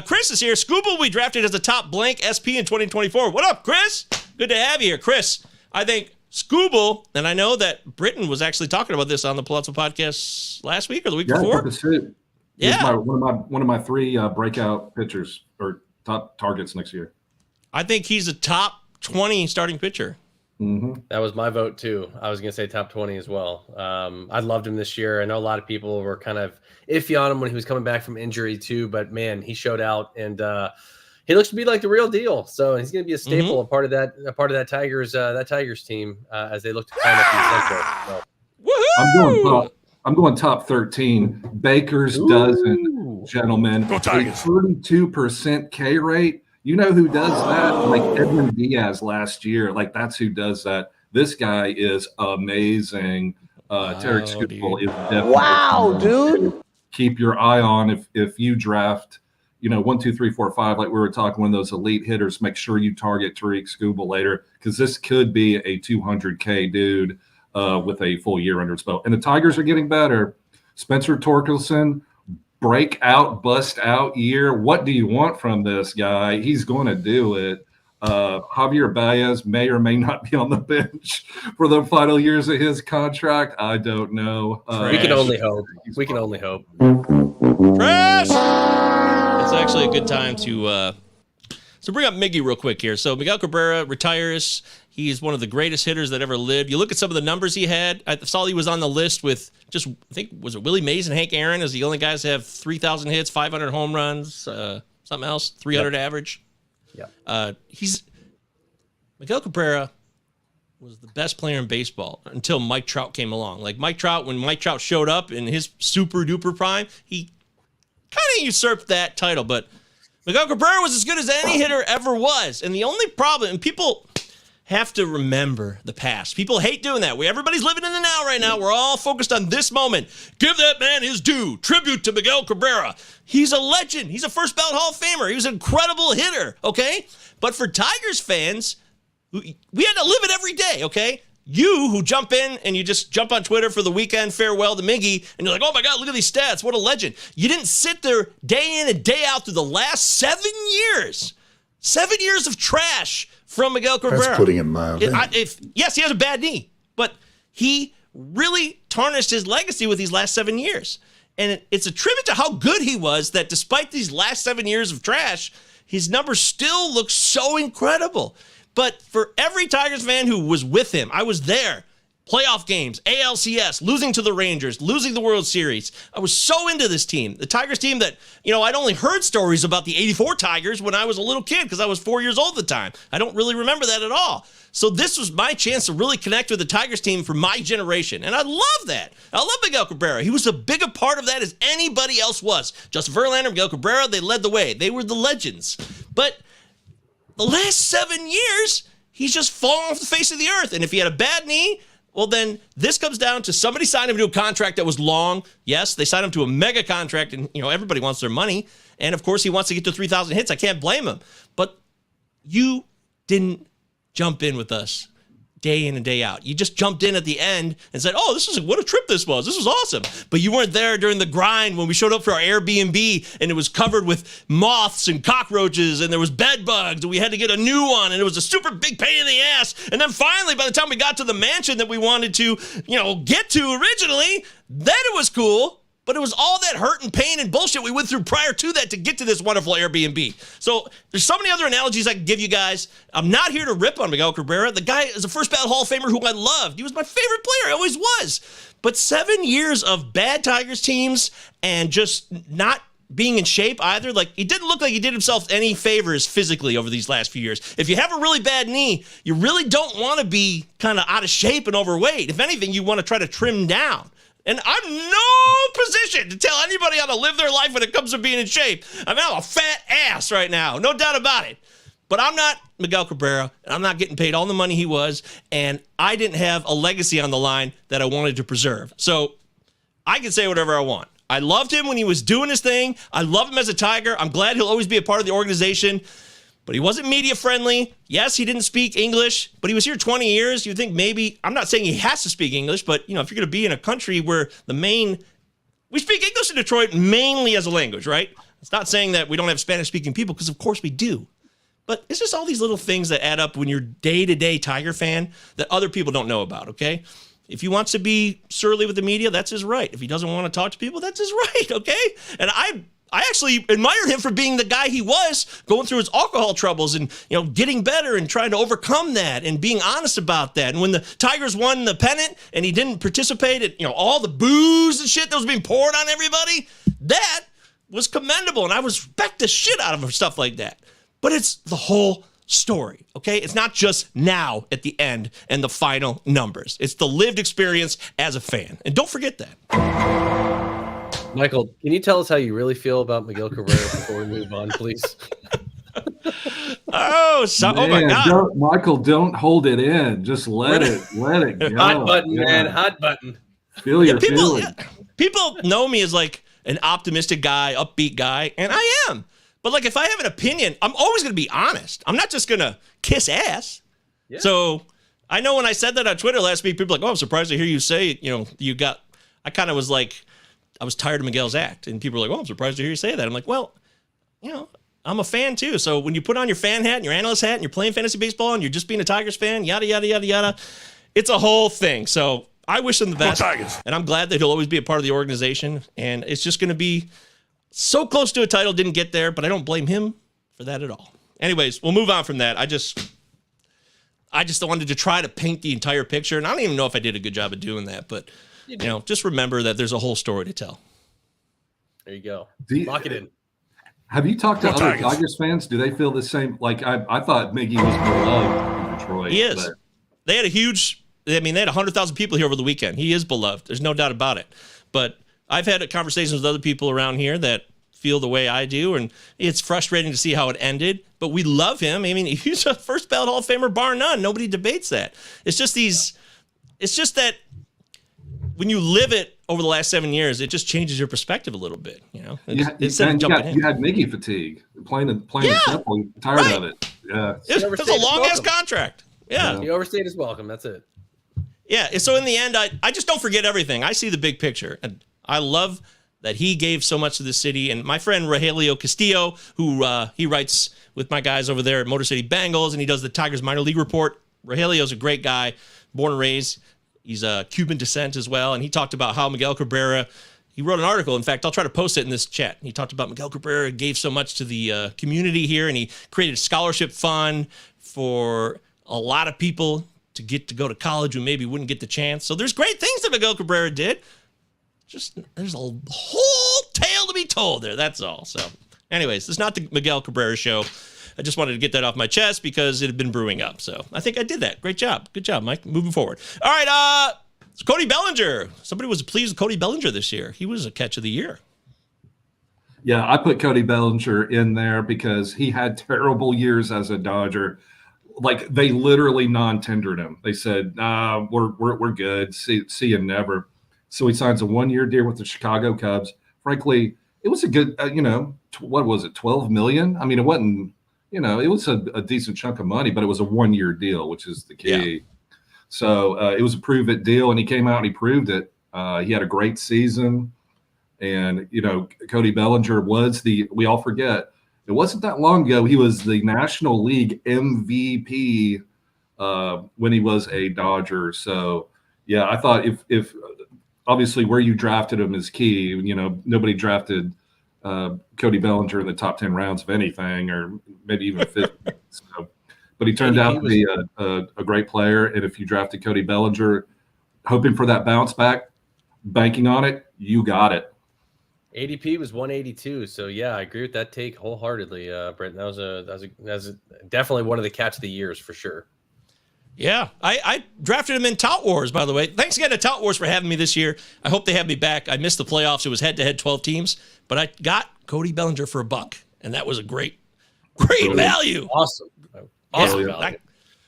Chris is here. Scooble will be drafted as a top blank SP in 2024. What up, Chris? Good to have you here. Chris, I think Scooble, and I know that Britton was actually talking about this on the Palazzo podcast last week or the week before. Yeah. One of my 3 breakout pitchers or top targets next year. I think he's a top 20 starting pitcher. Mm-hmm. That was my vote too. I was going to say top 20 as well. I loved him this year. I know a lot of people were kind of iffy on him when he was coming back from injury too, but man, he showed out and he looks to be like the real deal. So he's going to be a staple, a part of that Tigers team as they look to climb up in Central. So. Woohoo! I'm going top 13. Baker's dozen, gentlemen. Go Tigers. 32% K rate. You know who does that? Like Edwin Diaz last year. Like that's who does that. This guy is amazing. Tarek Skubal is definitely dude. Keep your eye on if you draft, 1, 2, 3, 4, 5, like we were talking, one of those elite hitters. Make sure you target Tarek Skubal later because this could be a 200K dude. with a full year under his belt. And the Tigers are getting better. Spencer Torkelson, breakout, bust out year. What do you want from this guy? He's going to do it. Javier Baez may or may not be on the bench for the final years of his contract. I don't know. We can only hope. We can only hope. Trash! It's actually a good time to bring up Miggy real quick here. So Miguel Cabrera retires. He's one of the greatest hitters that ever lived. You look at some of the numbers he had. I saw he was on the list with just, I think, was it Willie Mays and Hank Aaron as the only guys to have 3,000 hits, 500 home runs, something else, 300 average. Yeah. Miguel Cabrera was the best player in baseball until Mike Trout came along. Like Mike Trout, when Mike Trout showed up in his super duper prime, he kind of usurped that title. But Miguel Cabrera was as good as any hitter ever was. And the only problem, and people have to remember the past. People hate doing that. Everybody's living in the now right now. We're all focused on this moment. Give that man his due. Tribute to Miguel Cabrera. He's a legend. He's a first ballot Hall of Famer. He was an incredible hitter, okay? But for Tigers fans, we had to live it every day, okay? You who jump in and you just jump on Twitter for the weekend farewell to Miggy, and you're like, oh my God, look at these stats. What a legend. You didn't sit there day in and day out through the last 7 years. 7 years of trash from Miguel Cabrera. That's putting it mildly. Yes, he has a bad knee, but he really tarnished his legacy with these last 7 years. And it's a tribute to how good he was that despite these last 7 years of trash, his numbers still look so incredible. But for every Tigers fan who was with him, I was there. Playoff games, ALCS, losing to the Rangers, losing the World Series. I was so into this team. The Tigers team that, I'd only heard stories about the 84 Tigers when I was a little kid because I was 4 years old at the time. I don't really remember that at all. So this was my chance to really connect with the Tigers team for my generation. And I love that. I love Miguel Cabrera. He was as big a part of that as anybody else was. Justin Verlander, Miguel Cabrera, they led the way. They were the legends. But the last 7 years, he's just fallen off the face of the earth. And if he had a bad knee, well, then this comes down to somebody signed him to a contract that was long. Yes, they signed him to a mega contract, and everybody wants their money. And of course, he wants to get to 3,000 hits. I can't blame him. But you didn't jump in with us day in and day out. You just jumped in at the end and said, oh, what a trip this was. This was awesome. But you weren't there during the grind when we showed up for our Airbnb and it was covered with moths and cockroaches and there was bed bugs and we had to get a new one and it was a super big pain in the ass. And then finally, by the time we got to the mansion that we wanted to, get to originally, then it was cool. But it was all that hurt and pain and bullshit we went through prior to that to get to this wonderful Airbnb. So there's so many other analogies I can give you guys. I'm not here to rip on Miguel Cabrera. The guy is a first ballot Hall of Famer who I loved. He was my favorite player. I always was. But 7 years of bad Tigers teams and just not being in shape either. Like, he didn't look like he did himself any favors physically over these last few years. If you have a really bad knee, you really don't want to be kind of out of shape and overweight. If anything, you want to try to trim down. And I'm no position to tell anybody how to live their life when it comes to being in shape. I'm a fat ass right now, no doubt about it. But I'm not Miguel Cabrera, and I'm not getting paid all the money he was, and I didn't have a legacy on the line that I wanted to preserve. So I can say whatever I want. I loved him when he was doing his thing. I love him as a Tiger. I'm glad he'll always be a part of the organization. But he wasn't media friendly. Yes, he didn't speak English, but he was here 20 years. You'd think maybe, I'm not saying he has to speak English, but if you're going to be in a country where we speak English in Detroit mainly as a language, right? It's not saying that we don't have Spanish speaking people, because of course we do. But it's just all these little things that add up when you're day-to-day Tiger fan that other people don't know about, okay? If he wants to be surly with the media, that's his right. If he doesn't want to talk to people, that's his right, okay? And I actually admired him for being the guy he was, going through his alcohol troubles and, getting better and trying to overcome that and being honest about that. And when the Tigers won the pennant and he didn't participate at, all the booze and shit that was being poured on everybody, that was commendable. And I respect the shit out of him for stuff like that. But it's the whole story, okay? It's not just now at the end and the final numbers. It's the lived experience as a fan. And don't forget that. Michael, can you tell us how you really feel about Miguel Cabrera before we move on, please? Oh my God. Michael, don't hold it in. Just let it go. Hot button, man. Hot button. Feel your feeling. People know me as like an optimistic guy, upbeat guy, and I am. But like, if I have an opinion, I'm always going to be honest. I'm not just going to kiss ass. Yeah. So I know when I said that on Twitter last week, people were like, "Oh, I'm surprised to hear you say, I kind of was like, I was tired of Miguel's act, and people were like, "Oh, I'm surprised to hear you say that." I'm like, well, I'm a fan too. So when you put on your fan hat and your analyst hat and you're playing fantasy baseball and you're just being a Tigers fan, yada yada yada yada, it's a whole thing. So I wish him the best, and I'm glad that he'll always be a part of the organization. And it's just going to be so close to a title, didn't get there, but I don't blame him for that at all. Anyways, we'll move on from that. I just wanted to try to paint the entire picture, and I don't even know if I did a good job of doing that, but just remember that there's a whole story to tell. There you go. Lock it in. Have you talked to other Tigers fans? Do they feel the same? Like I thought Miggy was beloved in Detroit. He is. They had 100,000 people here over the weekend. He is beloved. There's no doubt about it. But I've had conversations with other people around here that feel the way I do, and it's frustrating to see how it ended. But we love him. I mean, he's a first ballot Hall of Famer, bar none. Nobody debates that. It's just that when you live it over the last 7 years, it just changes your perspective a little bit. Instead of jumping in. You had Miggy fatigue, playing simple. You're tired of it. Yeah, it's a long ass contract. Yeah, he overstayed his welcome. That's it. Yeah. So in the end, I just don't forget everything. I see the big picture, and I love that he gave so much to the city. And my friend Rogelio Castillo, who he writes with my guys over there at Motor City Bengals, and he does the Tigers minor league report. Rogelio's a great guy, born and raised. He's a Cuban descent as well, and he talked about how Miguel Cabrera, he wrote an article. In fact, I'll try to post it in this chat. He talked about Miguel Cabrera gave so much to the community here, and he created a scholarship fund for a lot of people to get to go to college who maybe wouldn't get the chance. So there's great things that Miguel Cabrera did. Just there's a whole tale to be told there. That's all. So anyways, this is not the Miguel Cabrera show. I just wanted to get that off my chest because it had been brewing up. So I think I did that. Great job. Good job, Mike. Moving forward. All right. It's Cody Bellinger. Somebody was pleased with Cody Bellinger this year. He was a catch of the year. Yeah, I put Cody Bellinger in there because he had terrible years as a Dodger. Like they literally non-tendered him. They said, we're good. See you never. So he signs a 1-year deal with the Chicago Cubs. Frankly, it was a good, what was it, $12 million? I mean, it wasn't, it was a decent chunk of money, but it was a 1-year deal, which is the key. Yeah. So it was a prove-it deal, and he came out and he proved it. He had a great season. And, Cody Bellinger was we all forget, it wasn't that long ago, he was the National League MVP when he was a Dodger. So, yeah, I thought if obviously where you drafted him is key. Nobody drafted Cody Bellinger in the top 10 rounds of anything, or maybe even fifth. But he turned out to be a great player. And if you drafted Cody Bellinger, hoping for that bounce back, banking on it, you got it. ADP was 182. So yeah, I agree with that take wholeheartedly, Britton. That was definitely one of the catch of the years for sure. Yeah, I drafted him in Tout Wars, by the way. Thanks again to Tout Wars for having me this year. I hope they have me back. I missed the playoffs. It was head-to-head 12 teams, but I got Cody Bellinger for $1, and that was a great value. Awesome value.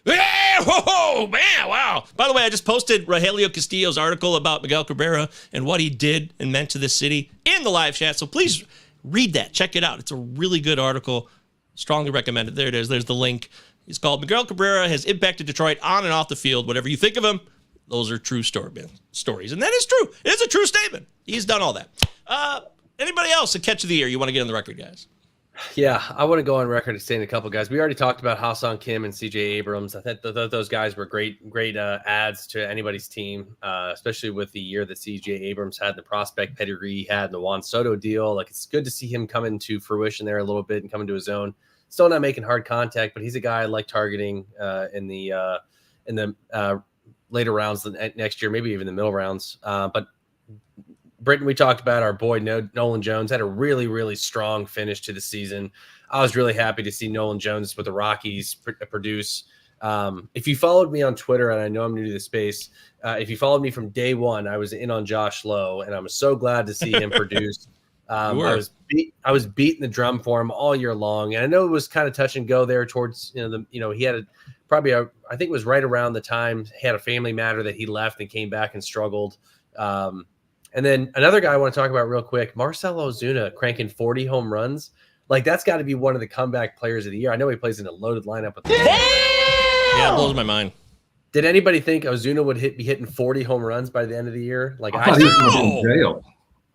Yeah, whoa, man, wow. By the way, I just posted Rogelio Castillo's article about Miguel Cabrera and what he did and meant to this city in the live chat, so please read that. Check it out. It's a really good article. Strongly recommend it. There it is. There's the link. It's called Miguel Cabrera Has Impacted Detroit on and off the Field. Whatever you think of him, those are true stories. And that is true. It is a true statement. He's done all that. Anybody else a catch of the year you want to get on the record, guys? Yeah, I want to go on record as saying a couple guys. We already talked about Ha-Seong Kim and CJ Abrams. I think those guys were great adds to anybody's team, especially with the year that CJ Abrams had, the prospect pedigree he had, and the Juan Soto deal. Like, it's good to see him come into fruition there a little bit and come into his own. Still not making hard contact, but he's a guy I like targeting in the later rounds next year, maybe even the middle rounds. But Britton, we talked about our boy Nolan Jones had a really, really strong finish to the season. I was really happy to see Nolan Jones with the Rockies produce. If you followed me on Twitter, and I know I'm new to the space, if you followed me from day one, I was in on Josh Lowe, and I'm so glad to see him produce. I was beating the drum for him all year long, and I know it was kind of touch and go there towards he had I think it was right around the time he had a family matter that he left and came back and struggled. And then another guy I want to talk about real quick, Marcell Ozuna cranking 40 home runs. Like, that's got to be one of the comeback players of the year. I know he plays in a loaded lineup with Yeah, it blows my mind. Did anybody think Ozuna would be hitting 40 home runs by the end of the year? Like I thought he was going to be in jail.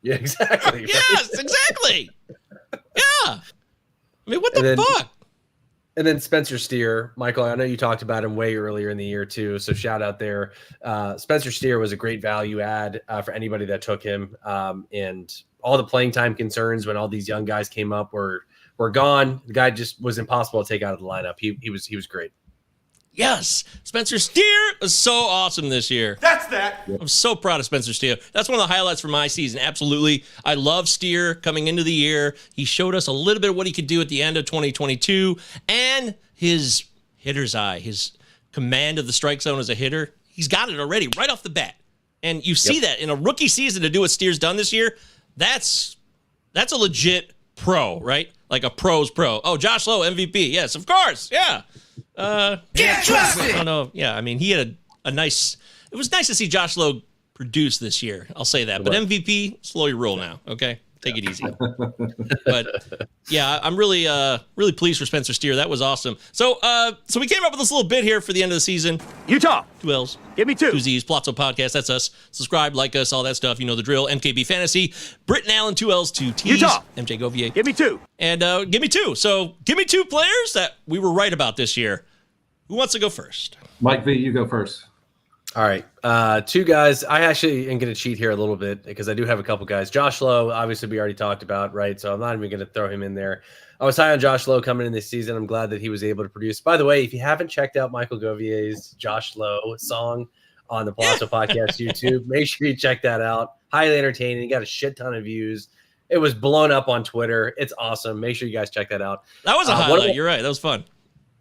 Yeah, exactly. Right? Yes, exactly. Yeah. I mean, what the fuck? And then Spencer Steer, Michael, I know you talked about him way earlier in the year too, so shout out there. Spencer Steer was a great value add for anybody that took him, and all the playing time concerns when all these young guys came up were gone. The guy just was impossible to take out of the lineup. He was great. Yes, Spencer Steer was so awesome this year. That's that. I'm so proud of Spencer Steer. That's one of the highlights for my season. Absolutely. I love Steer coming into the year. He showed us a little bit of what he could do at the end of 2022, and his hitter's eye, his command of the strike zone as a hitter. He's got it already right off the bat. And you see that in a rookie season to do what Steer's done this year. That's a legit pro, right? Like a pro's pro. Oh, Josh Lowe, MVP. Yes, of course. Yeah. Can't trust it. I don't know. Yeah, I mean, he had a nice. It was nice to see Josh Lowe produce this year. I'll say that. But MVP, slow your roll now. Okay, take it easy. But yeah, I'm really pleased for Spencer Steer. That was awesome. So we came up with this little bit here for the end of the season. Utah. 2 L's. Give me 2. 2 Z's. Palazzo Podcast. That's us. Subscribe, like us, all that stuff. You know the drill. MKB Fantasy. Britton Allen, 2 L's, 2 T's. Utah. MJ Govier. Give me 2. And give me 2. So give me 2 players that we were right about this year. Who wants to go first? Mike V, you go first. All right. 2 guys. I actually am going to cheat here a little bit because I do have a couple guys. Josh Lowe, obviously, we already talked about, right? So I'm not even going to throw him in there. I was high on Josh Lowe coming in this season. I'm glad that he was able to produce. By the way, if you haven't checked out Michael Govier's Josh Lowe song on the Palazzo Podcast YouTube, make sure you check that out. Highly entertaining. Got a shit ton of views. It was blown up on Twitter. It's awesome. Make sure you guys check that out. That was a highlight. You're right. That was fun.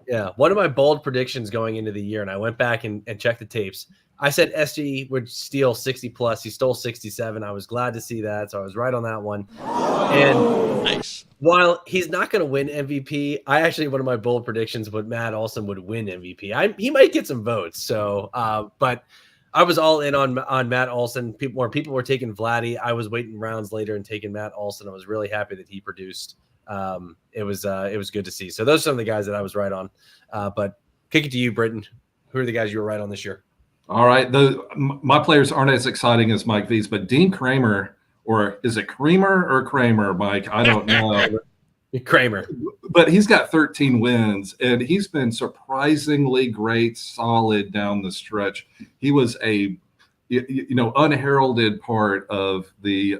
Yeah, one of my bold predictions going into the year, and I went back and checked the tapes. I said SG would steal 60 plus. He stole 67. I was glad to see that, so I was right on that one. And nice. While he's not going to win MVP, one of my bold predictions was Matt Olson would win MVP. He might get some votes. So, but I was all in on Matt Olson. People were taking Vladdy. I was waiting rounds later and taking Matt Olson. I was really happy that he produced. It was good to see. So those are some of the guys that I was right on. But kick it to you, Britton. Who are the guys you were right on this year? All right. My players aren't as exciting as Mike V's, but Dean Kramer, or is it Kramer or Kramer, Mike? I don't know. Kramer. But he's got 13 wins, and he's been surprisingly great, solid down the stretch. He was a unheralded part of the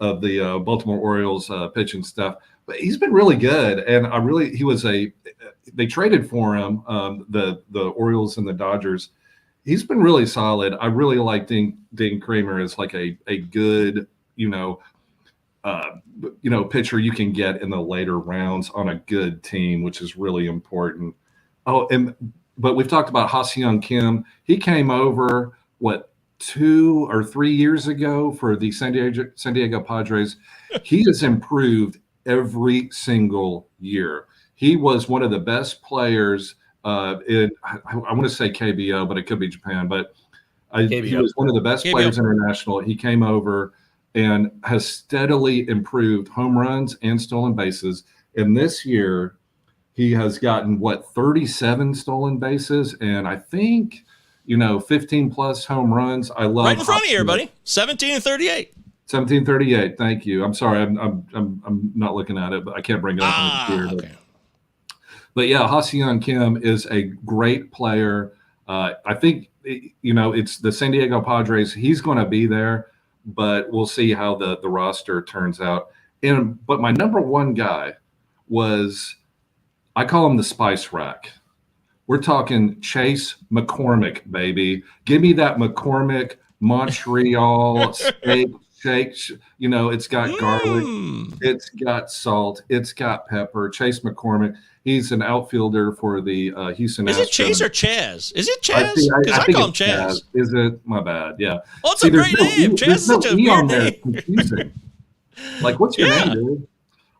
Baltimore Orioles pitching stuff, but he's been really good. And they traded for him, the Orioles and the Dodgers. He's been really solid. I really like Dean Kramer as like a good, pitcher you can get in the later rounds on a good team, which is really important. But we've talked about Ha-Seong Kim. He came over, 2 or 3 years ago for the San Diego Padres. He has improved every single year. He was one of the best players I want to say KBO, but it could be Japan. But he was one of the best players international. He came over and has steadily improved home runs and stolen bases. And this year, he has gotten 37 stolen bases, and I think 15 plus home runs. I love right in front of you, buddy. 17-38. 17-38. Thank you. I'm sorry, I'm not looking at it, but I can't bring it up on the computer. Okay. But yeah, Ha-Seong Kim is a great player. I think it's the San Diego Padres. He's going to be there, but we'll see how the roster turns out. But my number one guy was, I call him the Spice Rack. We're talking Chase McCormick, baby. Give me that McCormick Montreal steak shake. It's got garlic, it's got salt, it's got pepper. Chase McCormick. He's an outfielder for the Houston Astros. Is it Chase or Chaz? Is it Chaz? Because I call him Chaz. Is it? My bad. Yeah. Oh, it's a great name. Chaz is such a weird name. Confusing. Like, what's your name, dude?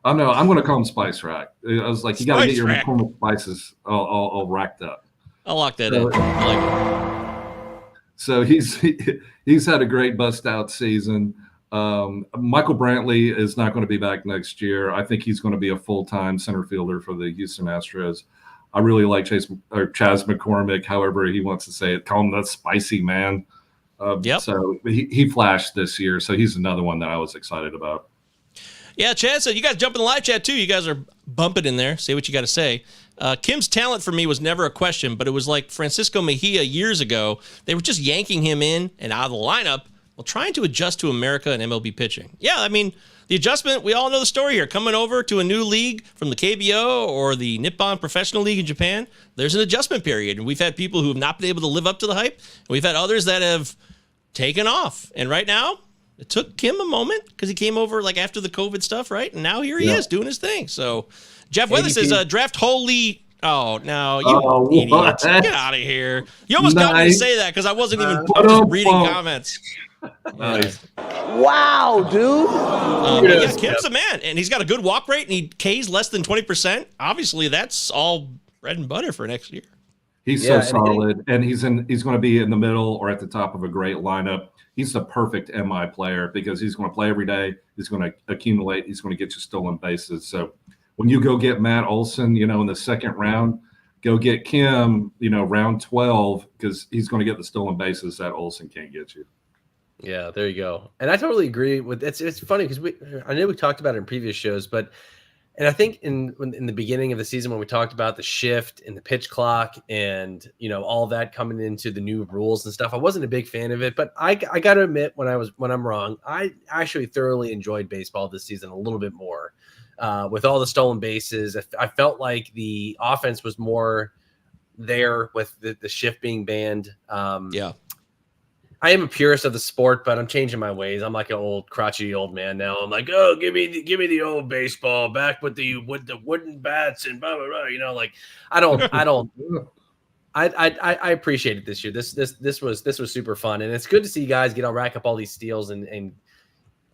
I'm going to call him Spice Rack. I was like, you got to get your McCormick spices all racked up. I'll lock that in. I like it. So he's had a great bust out season. Michael Brantley is not going to be back next year. I think he's going to be a full-time center fielder for the Houston Astros. I really like Chaz McCormick, however he wants to say it. Call him the spicy man. So he flashed this year, so he's another one that I was excited about. Yeah, Chad said, you guys jump in the live chat too. You guys are bumping in there. Say what you got to say. Kim's talent for me was never a question, but it was like Francisco Mejia years ago. They were just yanking him in and out of the lineup while trying to adjust to America and MLB pitching. Yeah, I mean, the adjustment, we all know the story here. Coming over to a new league from the KBO or the Nippon Professional League in Japan, there's an adjustment period. And we've had people who have not been able to live up to the hype. And we've had others that have taken off. And right now, it took Kim a moment because he came over like after the COVID stuff, right? And now here he is doing his thing. So Jeff Weather says, draft Holy. Oh, no, you idiot. Get out of here. You almost got me to say that because I wasn't even just reading comments. Nice. Wow, dude. Yeah, Kim's a man, and he's got a good walk rate, and he K's less than 20%. Obviously, that's all bread and butter for next year. He's so solid, and he's going to be in the middle or at the top of a great lineup. He's the perfect MI player because he's going to play every day. He's going to accumulate. He's going to get you stolen bases. So when you go get Matt Olson, in the second round, go get Kim, round 12, because he's going to get the stolen bases that Olson can't get you. Yeah, there you go. And I totally agree with it's funny because I know we talked about it in previous shows, and I think in the beginning of the season when we talked about the shift in the pitch clock and all that coming into the new rules and stuff, I wasn't a big fan of it. But I got to admit when I'm wrong, I actually thoroughly enjoyed baseball this season a little bit more with all the stolen bases. I felt like the offense was more there with the shift being banned. I am a purist of the sport, but I'm changing my ways. I'm like an old crotchety old man now. I'm like, oh, give me the old baseball back with the wooden bats and blah blah blah. Like I appreciate it this year. This was super fun, and it's good to see guys rack up all these steals and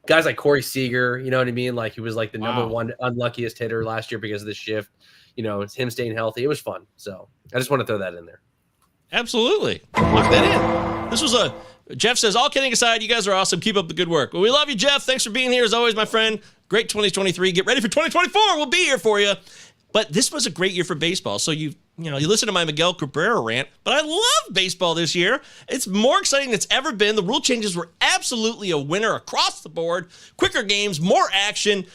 guys like Corey Seager. You know what I mean? Like he was like the number one unluckiest hitter last year because of the shift. It's him staying healthy. It was fun. So I just want to throw that in there. Absolutely. Lock that in. This was Jeff says, all kidding aside, you guys are awesome. Keep up the good work. Well, we love you, Jeff. Thanks for being here as always, my friend. Great 2023. Get ready for 2024. We'll be here for you. But this was a great year for baseball. So you listen to my Miguel Cabrera rant, but I love baseball this year. It's more exciting than it's ever been. The rule changes were absolutely a winner across the board. Quicker games, more action.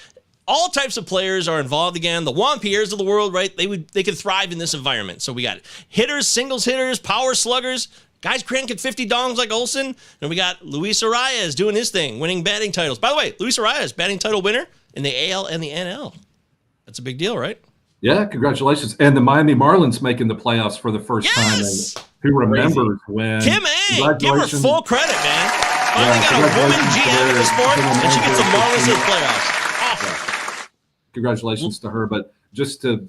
All types of players are involved again. The Juan Pierres of the world, right? They could thrive in this environment. So we got hitters, singles hitters, power sluggers, guys cranking 50 dongs like Olson. And we got Luis Arias doing his thing, winning batting titles. By the way, Luis Arias, batting title winner in the AL and the NL. That's a big deal, right? Yeah, congratulations. And the Miami Marlins making the playoffs for the first time. And who remembers when? Kim A. Give her full credit, man. Finally got a woman GM in the sport, and she gets the Marlins to the playoffs. Awesome. Yeah. Congratulations to her. But just to,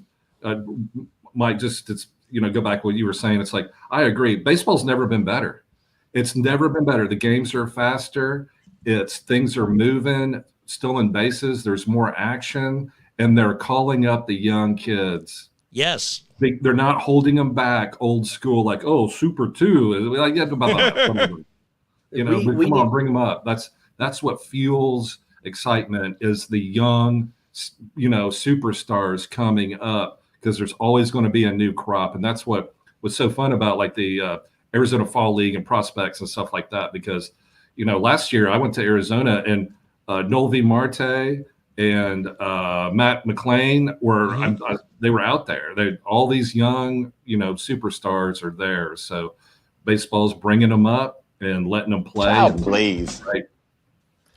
Mike, go back to what you were saying. It's like, I agree. Baseball's never been better. It's never been better. The games are faster. Things are moving, still in bases. There's more action, and they're calling up the young kids. Yes. They're not holding them back old school, like, oh, Super 2. Like, yeah, whatever. Come on, bring them up. That's what fuels excitement is the young, superstars coming up, because there's always going to be a new crop. And that's what was so fun about like the Arizona Fall League and prospects and stuff like that. Because, last year I went to Arizona and Nolvi Marte and Matt McClain they were out there. All these young, superstars are there. So baseball's bringing them up and letting them play. Please. Right.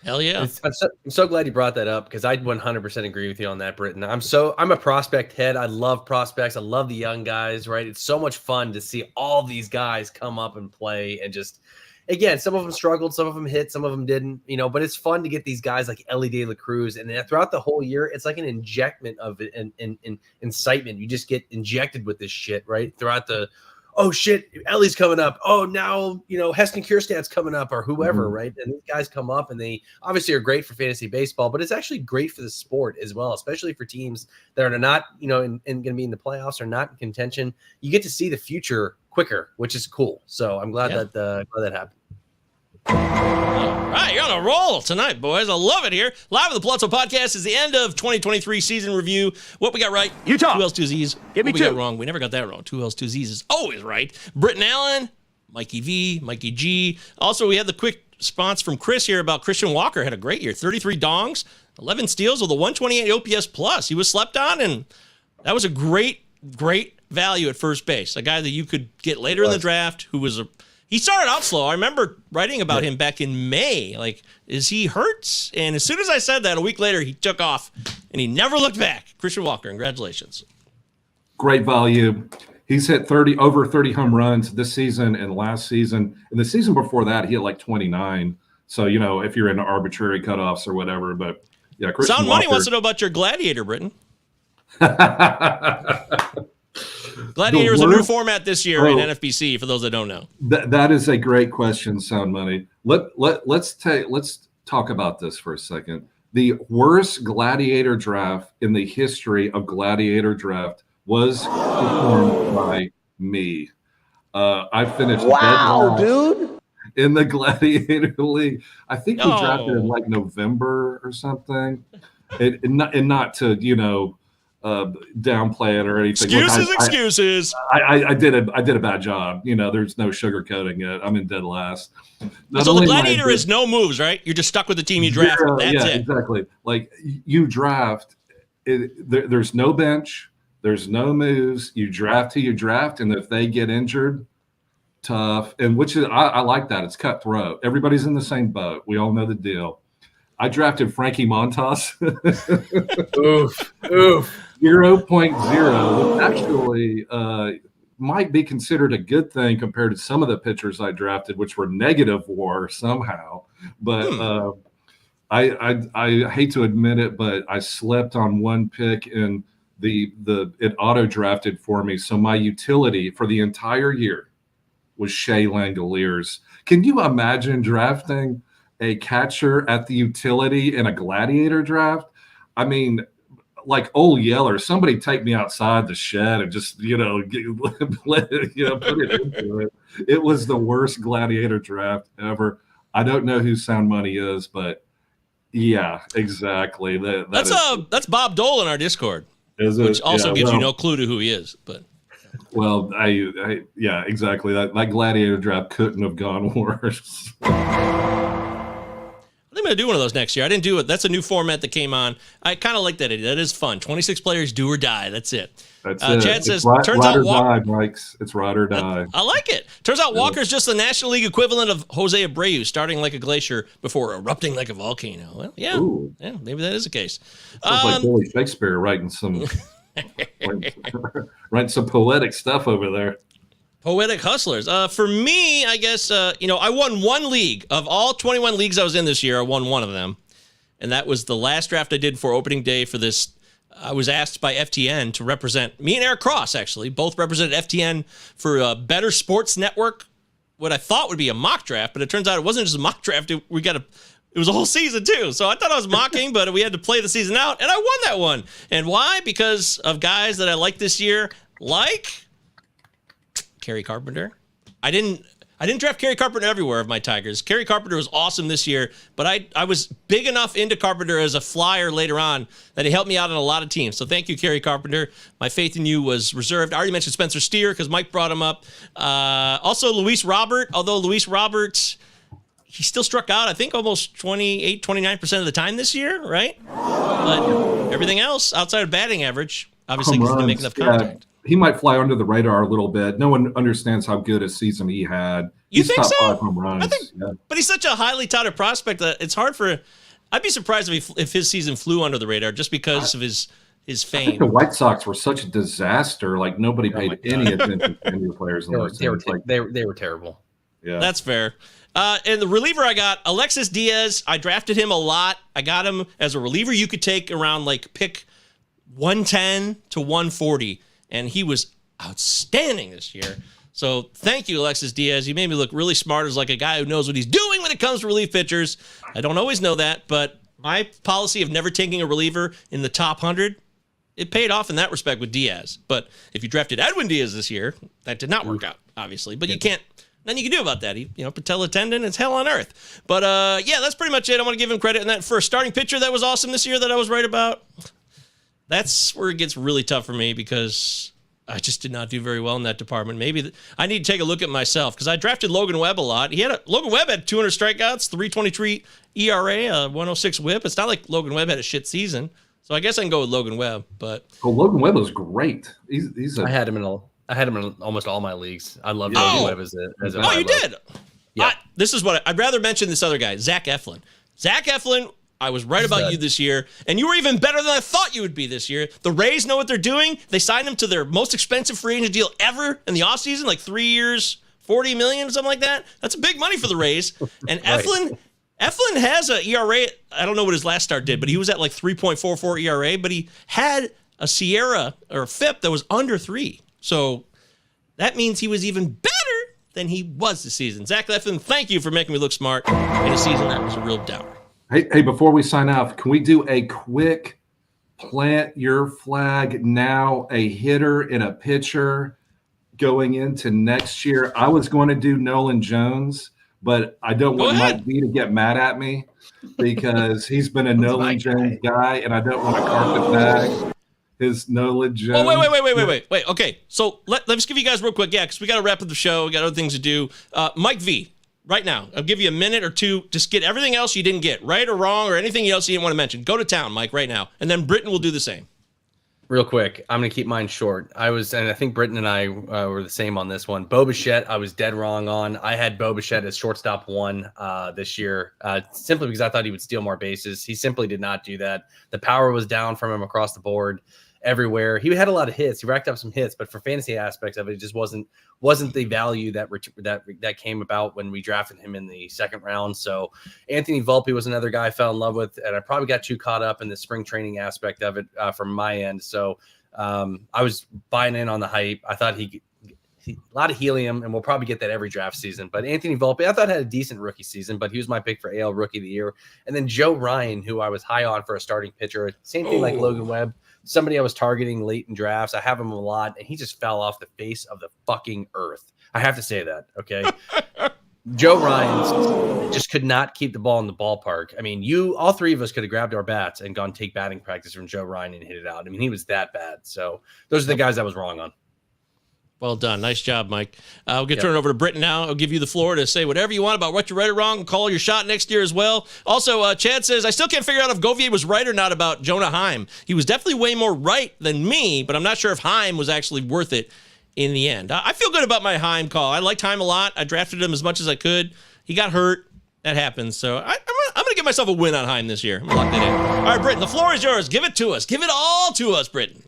Hell yeah. I'm so glad you brought that up because I 100% agree with you on that, Britton. I'm a prospect head. I love prospects. I love the young guys, right? It's so much fun to see all these guys come up and play and just, again, some of them struggled, some of them hit, some of them didn't, but it's fun to get these guys like Ellie De La Cruz. And then throughout the whole year, it's like an injectment of it and incitement. You just get injected with this shit, right? Throughout oh shit, Ellie's coming up. Oh, now, Heston Kjerstad's coming up or whoever, right? And these guys come up and they obviously are great for fantasy baseball, but it's actually great for the sport as well, especially for teams that are not, going to be in the playoffs or not in contention. You get to see the future quicker, which is cool. So I'm glad that happened. All right, you're on a roll tonight, boys. I love it here. Live at the Palazzo Podcast is the end of 2023 season review. What we got right? Utah. 2 L's, 2 Z's. Give me what we two. got wrong? We never got that wrong. 2 L's, 2 Z's is always right. Britton Allen, Mikey V, Mikey G. Also, we had the quick response from Chris here about Christian Walker. Had a great year. 33 dongs, 11 steals with a 128 OPS plus. He was slept on, and that was a great value at first base. A guy that you could get later in the draft who was he started out slow. I remember writing about him back in May. Like, is he hurt? And as soon as I said that, a week later, he took off, and he never looked back. Christian Walker, congratulations. Great value. He's hit over 30 home runs this season and last season. And the season before that, he hit like 29. So, if you're into arbitrary cutoffs or whatever. But, yeah, Christian Sound Walker. Money wants to know about your Gladiator, Britton. Gladiator is a new format this year in NFBC, for those that don't know. That is a great question, Sound Money. Let's talk about this for a second. The worst Gladiator draft in the history of Gladiator draft was performed by me. I finished dead last dude. in the Gladiator League. I think we No. drafted in like November or something. And not to downplay it or anything. Excuses. I did a bad job. There's no sugarcoating it. I'm in dead last. Not So the only am I Gladiator in is no moves, right? You're just stuck with the team you draft. zero- That's yeah, it. exactly. Like you draft, there's no bench, there's no moves. You draft who you draft, and if they get injured, tough. And which is I like that. It's cutthroat. Everybody's in the same boat. We all know the deal. I drafted Frankie Montas. Oof. 0.0, which actually might be considered a good thing compared to some of the pitchers I drafted, which were negative WAR somehow. But I hate to admit it, but I slept on one pick, and it auto drafted for me. So my utility for the entire year was Shea Langoliers. Can you imagine drafting a catcher at the utility in a Gladiator draft? I mean, like Old Yeller, somebody take me outside the shed and just, put it into it. It was the worst Gladiator draft ever. I don't know who Sound Money is, but yeah, exactly. That's Bob Dole in our Discord, is it? which also Yeah, gives you well, no clue to who he is. But Well, yeah, exactly. That Gladiator draft couldn't have gone worse. I think I'm going to do one of those next year. I didn't do it. That's a new format that came on. I kind of like that idea. That is fun. 26 players, do or die. That's it. That's it. Chad says, turns out die, Mike's. It's ride or die. I like it. Turns out Walker's just the National League equivalent of Jose Abreu, starting like a glacier before erupting like a volcano. Well, yeah. Ooh. Yeah, maybe that is the case. Sounds like Billy Shakespeare writing some poetic stuff over there. Poetic hustlers. For me, I guess, I won one league. Of all 21 leagues I was in this year, I won one of them. And that was the last draft I did for opening day for this. I was asked by FTN to represent, me and Eric Cross, actually, both represented FTN for a Better Sports Network, what I thought would be a mock draft, but it turns out it wasn't just a mock draft. It was a whole season, too. So I thought I was mocking, but we had to play the season out, and I won that one. And why? Because of guys that I like this year, like Kerry Carpenter. I didn't draft Kerry Carpenter everywhere of my Tigers. Kerry Carpenter was awesome this year, but I was big enough into Carpenter as a flyer later on that he helped me out on a lot of teams. So thank you, Kerry Carpenter. My faith in you was reserved. I already mentioned Spencer Steer because Mike brought him up. Also, Luis Robert, although Luis Robert, he still struck out, I think, almost 28, 29% of the time this year, right? But everything else outside of batting average, obviously, because he didn't make enough contact. He might fly under the radar a little bit. No one understands how good a season he had. You think top so? 5 home runs. But he's such a highly touted prospect that it's hard for. I'd be surprised if his season flew under the radar just because of his I think fame. the White Sox were such a disaster. Like nobody paid any attention to any of the players in those teams. They were terrible. Yeah, That's fair. And the reliever I got, Alexis Diaz. I drafted him a lot. I got him as a reliever you could take around like pick 110 to 140, and he was outstanding this year. So thank you, Alexis Diaz. You made me look really smart as like a guy who knows what he's doing when it comes to relief pitchers. I don't always know that, but my policy of never taking a reliever in the top 100, it paid off in that respect with Diaz. But if you drafted Edwin Diaz this year, that did not work out, obviously. But you can't Nothing you can do about that. Patella tendon, it's hell on earth. But yeah, that's pretty much it. I want to give him credit. And that for a starting pitcher that was awesome this year that I was right about, that's where it gets really tough for me because I just did not do very well in that department. Maybe I need to take a look at myself because I drafted Logan Webb a lot. Logan Webb had 200 strikeouts, 3.23 ERA, 106 WHIP. It's not like Logan Webb had a shit season, so I guess I can go with Logan Webb. But Logan Webb was great. I had him in almost all my leagues. I love Logan Webb as a. Oh, you did. Yeah. This is what I'd rather mention. This other guy, Zach Eflin. Zach Eflin. I was right about you this year, and you were even better than I thought you would be this year. The Rays know what they're doing. They signed him to their most expensive free agent deal ever in the offseason, like 3 years, $40 million, something like that. That's big money for the Rays. And Eflin has a ERA. I don't know what his last start did, but he was at like 3.44 ERA, but he had a Sierra or a FIP that was under 3. So that means he was even better than he was this season. Zach Eflin, thank you for making me look smart in a season that was a real downer. Hey, before we sign off, can we do a quick plant your flag now, a hitter and a pitcher going into next year? I was going to do Nolan Jones, but I don't want Mike V to get mad at me because he's been a Nolan Jones guy, and I don't want to carpet bag his Nolan Jones. Oh, wait. Okay, so let's give you guys real quick, because we got to wrap up the show. We got other things to do. Mike V. Right now, I'll give you a minute or two. Just get everything else you didn't get, right or wrong, or anything else you didn't want to mention. Go to town, Mike, right now. And then Britton will do the same. Real quick, I'm going to keep mine short. And I think Britton and I were the same on this one. Bo Bichette, I was dead wrong on. I had Bo Bichette as shortstop 1 this year, simply because I thought he would steal more bases. He simply did not do that. The power was down from him across the board. Everywhere. He had a lot of hits. He racked up some hits, but for fantasy aspects of it, it just wasn't the value that came about when we drafted him in the second round. So Anthony Volpe was another guy I fell in love with, and I probably got too caught up in the spring training aspect of it from my end. So I was buying in on the hype. I thought he a lot of helium, and we'll probably get that every draft season. But Anthony Volpe, I thought had a decent rookie season, but he was my pick for AL Rookie of the Year. And then Joe Ryan, who I was high on for a starting pitcher. Same thing like Logan Webb. Somebody I was targeting late in drafts. I have him a lot, and he just fell off the face of the fucking earth. I have to say that, okay? Joe Ryan just could not keep the ball in the ballpark. I mean, all three of us could have grabbed our bats and gone take batting practice from Joe Ryan and hit it out. I mean, he was that bad. So those are the guys I was wrong on. Well done. Nice job, Mike. We'll turn it over to Britton now. I'll give you the floor to say whatever you want about what you're right or wrong. Call your shot next year as well. Also, Chad says, I still can't figure out if Govier was right or not about Jonah Heim. He was definitely way more right than me, but I'm not sure if Heim was actually worth it in the end. I feel good about my Heim call. I liked Heim a lot. I drafted him as much as I could. He got hurt. That happens. So I'm going to give myself a win on Heim this year. I'm going to lock that in. All right, Britton, the floor is yours. Give it to us. Give it all to us, Britton.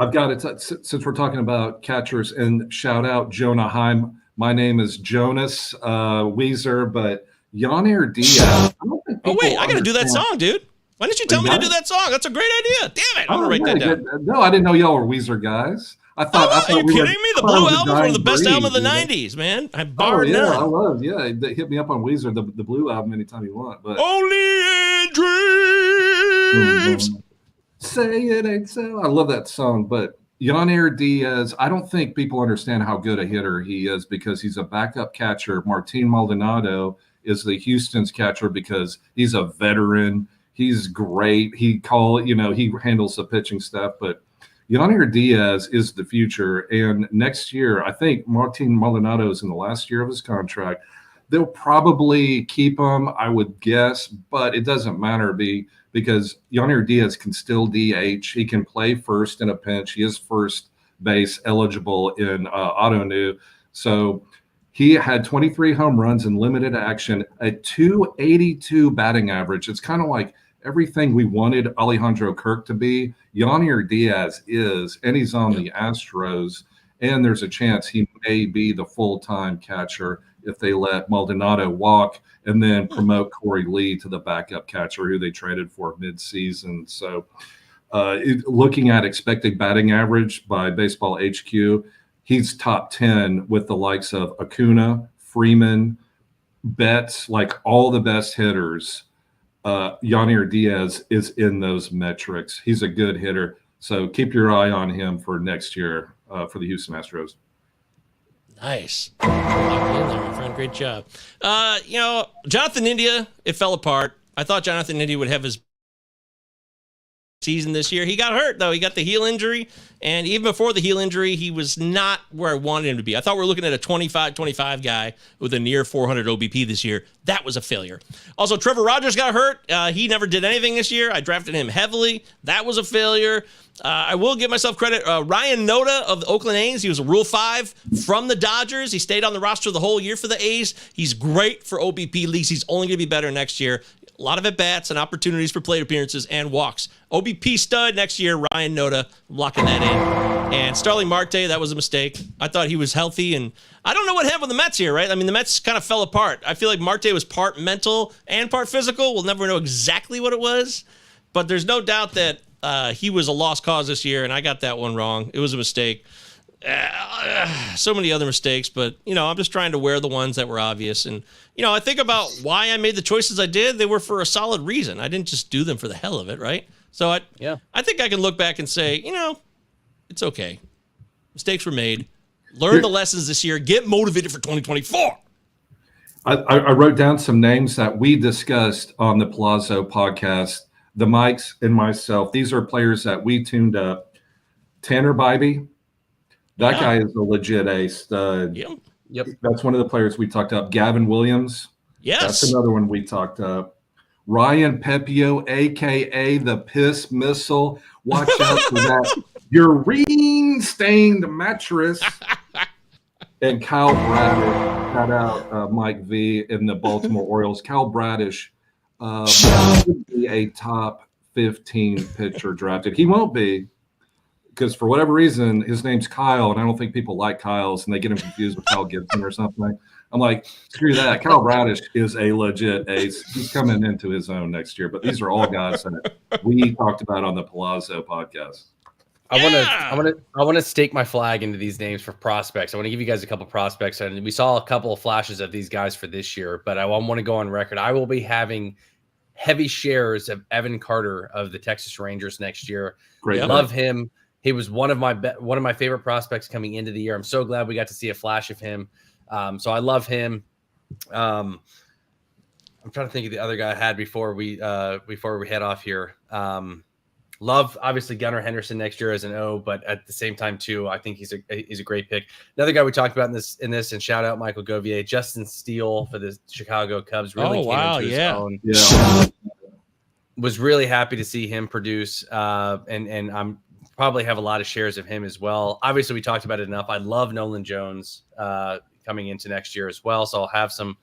I've got it. Since we're talking about catchers, and shout out Jonah Heim. My name is Jonas Weezer, but Yonir Diaz. I got to do that song, dude. Why didn't you tell me to do that song? That's a great idea. Damn it. I'm going to write that down. No, I didn't know y'all were Weezer guys. I thought are you kidding me? The Blue Album was one of the best album of the 90s, man. I barred none. I love, hit me up on Weezer, the Blue Album anytime you want. But Only in dreams. Say it ain't so. I love that song, but Yonir Diaz, I don't think people understand how good a hitter he is because he's a backup catcher. Martin Maldonado is the Houston's catcher because he's a veteran. He's great. He handles the pitching stuff, but Yonir Diaz is the future. And next year, I think Martin Maldonado is in the last year of his contract. They'll probably keep him, I would guess, but it doesn't matter because Yonir Diaz can still DH. He can play first in a pinch. He is first base eligible in Auto-New. So he had 23 home runs in limited action, a 282 batting average. It's kind of like everything we wanted Alejandro Kirk to be. Yonir Diaz is, and he's on the Astros, and there's a chance he may be the full-time catcher if they let Maldonado walk and then promote Corey Lee to the backup catcher who they traded for mid-season. So looking at expected batting average by Baseball HQ, he's top 10 with the likes of Acuna, Freeman, Betts, like all the best hitters. Yonir Diaz is in those metrics. He's a good hitter. So keep your eye on him for next year for the Houston Astros. Nice. Lock me in there, my friend. Great job. Jonathan India, it fell apart. I thought Jonathan India would have his season this year. He got hurt, though. He got the heel injury, and even before the heel injury, he was not where I wanted him to be. I thought we were looking at a 25 guy with a near 400 OBP this year. That was a failure. Also, Trevor Rogers got hurt. He never did anything this year. I drafted him heavily. That was a failure. I will give myself credit. Ryan Noda of the Oakland A's, he was a Rule 5 from the Dodgers. He stayed on the roster the whole year for the A's. He's great for OBP leagues. He's only going to be better next year. A lot of at-bats and opportunities for plate appearances and walks. OBP stud next year, Ryan Noda, locking that in. And Starling Marte, that was a mistake. I thought he was healthy, and I don't know what happened with the Mets here, right? I mean, the Mets kind of fell apart. I feel like Marte was part mental and part physical. We'll never know exactly what it was, but there's no doubt that he was a lost cause this year, and I got that one wrong. It was a mistake. So many other mistakes, but, I'm just trying to wear the ones that were obvious. And, I think about why I made the choices I did. They were for a solid reason. I didn't just do them for the hell of it, right? So I think I can look back and say, it's okay. Mistakes were made. Learn the lessons this year. Get motivated for 2024. I wrote down some names that we discussed on the Palazzo podcast, the Mikes and myself. These are players that we tuned up. Tanner Bybee. That guy is a legit ace. Yep. That's one of the players we talked up. Gavin Williams. Yes. That's another one we talked up. Ryan Pepio, a.k.a. the Piss Missile. Watch out for that urine-stained mattress. And Kyle Bradish. Shout out Mike V. in the Baltimore Orioles. Kyle Bradish would be a top 15 pitcher drafted. He won't be, because for whatever reason, his name's Kyle, and I don't think people like Kyles, and they get him confused with Kyle Gibson or something. I'm like, screw that. Kyle Bradish is a legit ace. He's coming into his own next year. But these are all guys that we talked about on the Palazzo podcast. I want to stake my flag into these names for prospects. I want to give you guys a couple prospects, and we saw a couple of flashes of these guys for this year. But I want to go on record. I will be having heavy shares of Evan Carter of the Texas Rangers next year. Great, love him. He was one of my favorite prospects coming into the year. I'm so glad we got to see a flash of him. So I love him. I'm trying to think of the other guy I had before we head off here. Love obviously Gunnar Henderson next year as an O, but at the same time too, I think he's a great pick. Another guy we talked about in this, and shout out Michael Govier, Justin Steele for the Chicago Cubs. Really came into his own. Yeah. Was really happy to see him produce, and I'm probably have a lot of shares of him as well. Obviously, we talked about it enough. I love Nolan Jones coming into next year as well, so I'll have some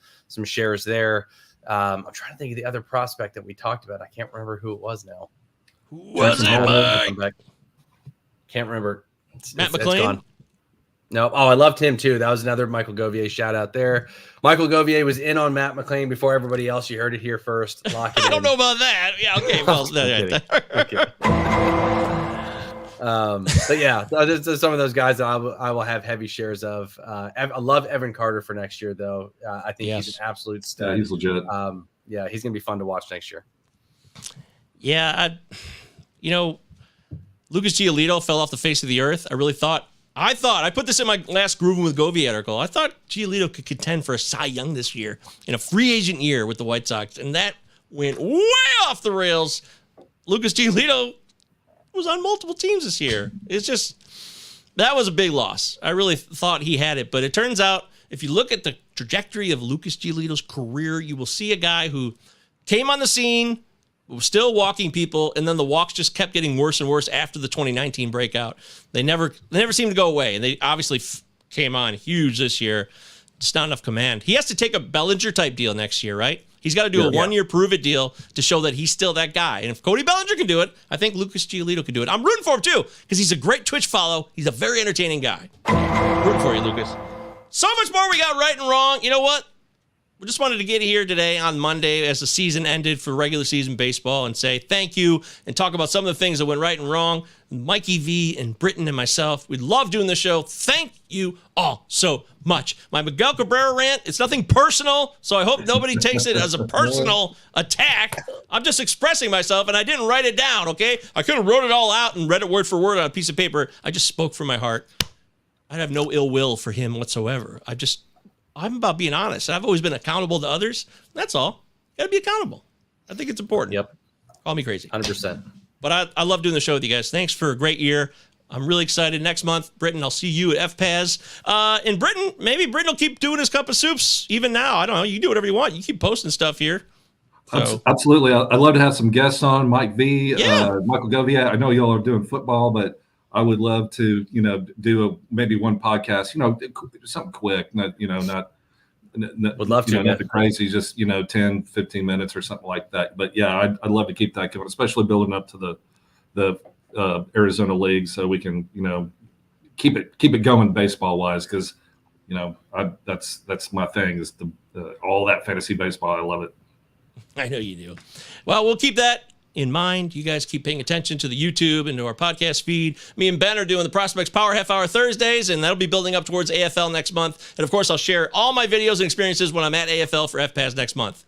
shares there. I'm trying to think of the other prospect that we talked about. I can't remember who it was now. Who was it? Can't remember. Matt McClain? No. Oh, I loved him too. That was another Michael Govier shout out there. Michael Govier was in on Matt McClain before everybody else. You heard it here first. Lock it I don't know about that. Yeah, okay. Well, okay. But yeah, there's some of those guys that I will have heavy shares of. I love Evan Carter for next year, though. I think he's an absolute stud. Yeah, he's legit. Yeah, he's gonna be fun to watch next year. Yeah, Lucas Giolito fell off the face of the earth. I put this in my last Groovin' with Govier article. I thought Giolito could contend for a Cy Young this year in a free agent year with the White Sox, and that went way off the rails. Lucas Giolito was on multiple teams this year. That was a big loss. I really thought he had it, but it turns out if you look at the trajectory of Lucas Giolito's career, you will see a guy who came on the scene, was still walking people, and then the walks just kept getting worse and worse after the 2019 breakout. They never seemed to go away, and they obviously came on huge this year. Just not enough command. He has to take a Bellinger type deal next year, right? He's got to do a 1-year prove-it deal to show that he's still that guy. And if Cody Bellinger can do it, I think Lucas Giolito can do it. I'm rooting for him, too, because he's a great Twitch follow. He's a very entertaining guy. Rooting for you, Lucas. So much more we got right and wrong. You know what? We just wanted to get here today on Monday as the season ended for regular season baseball and say thank you and talk about some of the things that went right and wrong. Mikey V and Britton and myself, we love doing the show. Thank you all so much. My Miguel Cabrera rant, it's nothing personal, so I hope nobody takes it as a personal attack. I'm just expressing myself, and I didn't write it down, okay? I could have wrote it all out and read it word for word on a piece of paper. I just spoke from my heart. I have no ill will for him whatsoever. I'm about being honest. I've always been accountable to others. That's all. Got to be accountable. I think it's important. Yep. Call me crazy. 100%. But I love doing the show with you guys. Thanks for a great year. I'm really excited. Next month, Britton, I'll see you at FPAS. In Britton, maybe Britton will keep doing his cup of soups even now. I don't know. You can do whatever you want. You keep posting stuff here. So. Absolutely. I'd love to have some guests on, Mike V, Yeah. Michael Govier. I know y'all are doing football, but I would love to, do maybe one podcast, something quick, not Would love to. Nothing crazy, just, 10, 15 minutes or something like that. But yeah, I'd love to keep that going, especially building up to the Arizona League, so we can, keep it going baseball wise. Cause that's my thing is all that fantasy baseball. I love it. I know you do. Well, we'll keep that in mind. You guys keep paying attention to the YouTube and to our podcast feed. Me and Ben are doing the Prospects Power Half Hour Thursdays, and that'll be building up towards AFL next month. And of course, I'll share all my videos and experiences when I'm at AFL for FPAS next month.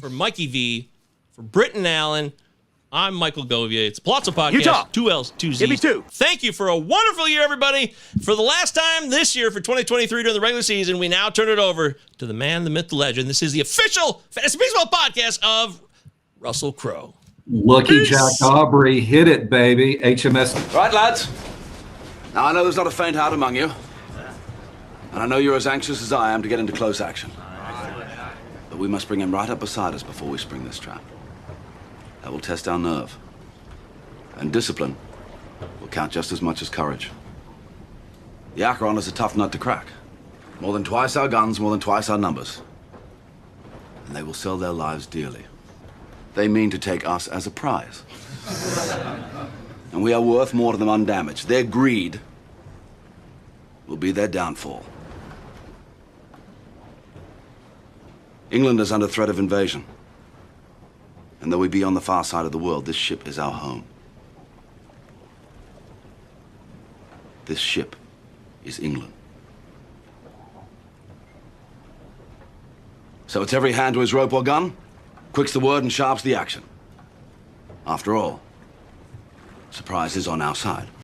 For Mikey V, for Britton Allen, I'm Michael Govier. It's a Palazzo Podcast. Utah. 2 L's, 2 Z's. Give me 2. Thank you for a wonderful year, everybody. For the last time this year, for 2023 during the regular season, we now turn it over to the man, the myth, the legend. This is the official Fantasy Baseball podcast of Russell Crowe. Lucky Jack Aubrey hit it, baby. HMS. Right, lads. Now, I know there's not a faint heart among you. And I know you're as anxious as I am to get into close action. But we must bring him right up beside us before we spring this trap. That will test our nerve. And discipline will count just as much as courage. The Acheron is a tough nut to crack. More than twice our guns, more than twice our numbers. And they will sell their lives dearly. They mean to take us as a prize. And we are worth more to them undamaged. Their greed will be their downfall. England is under threat of invasion. And though we be on the far side of the world, this ship is our home. This ship is England. So it's every hand to his rope or gun, quick's the word and sharp's the action. After all, surprise is on our side.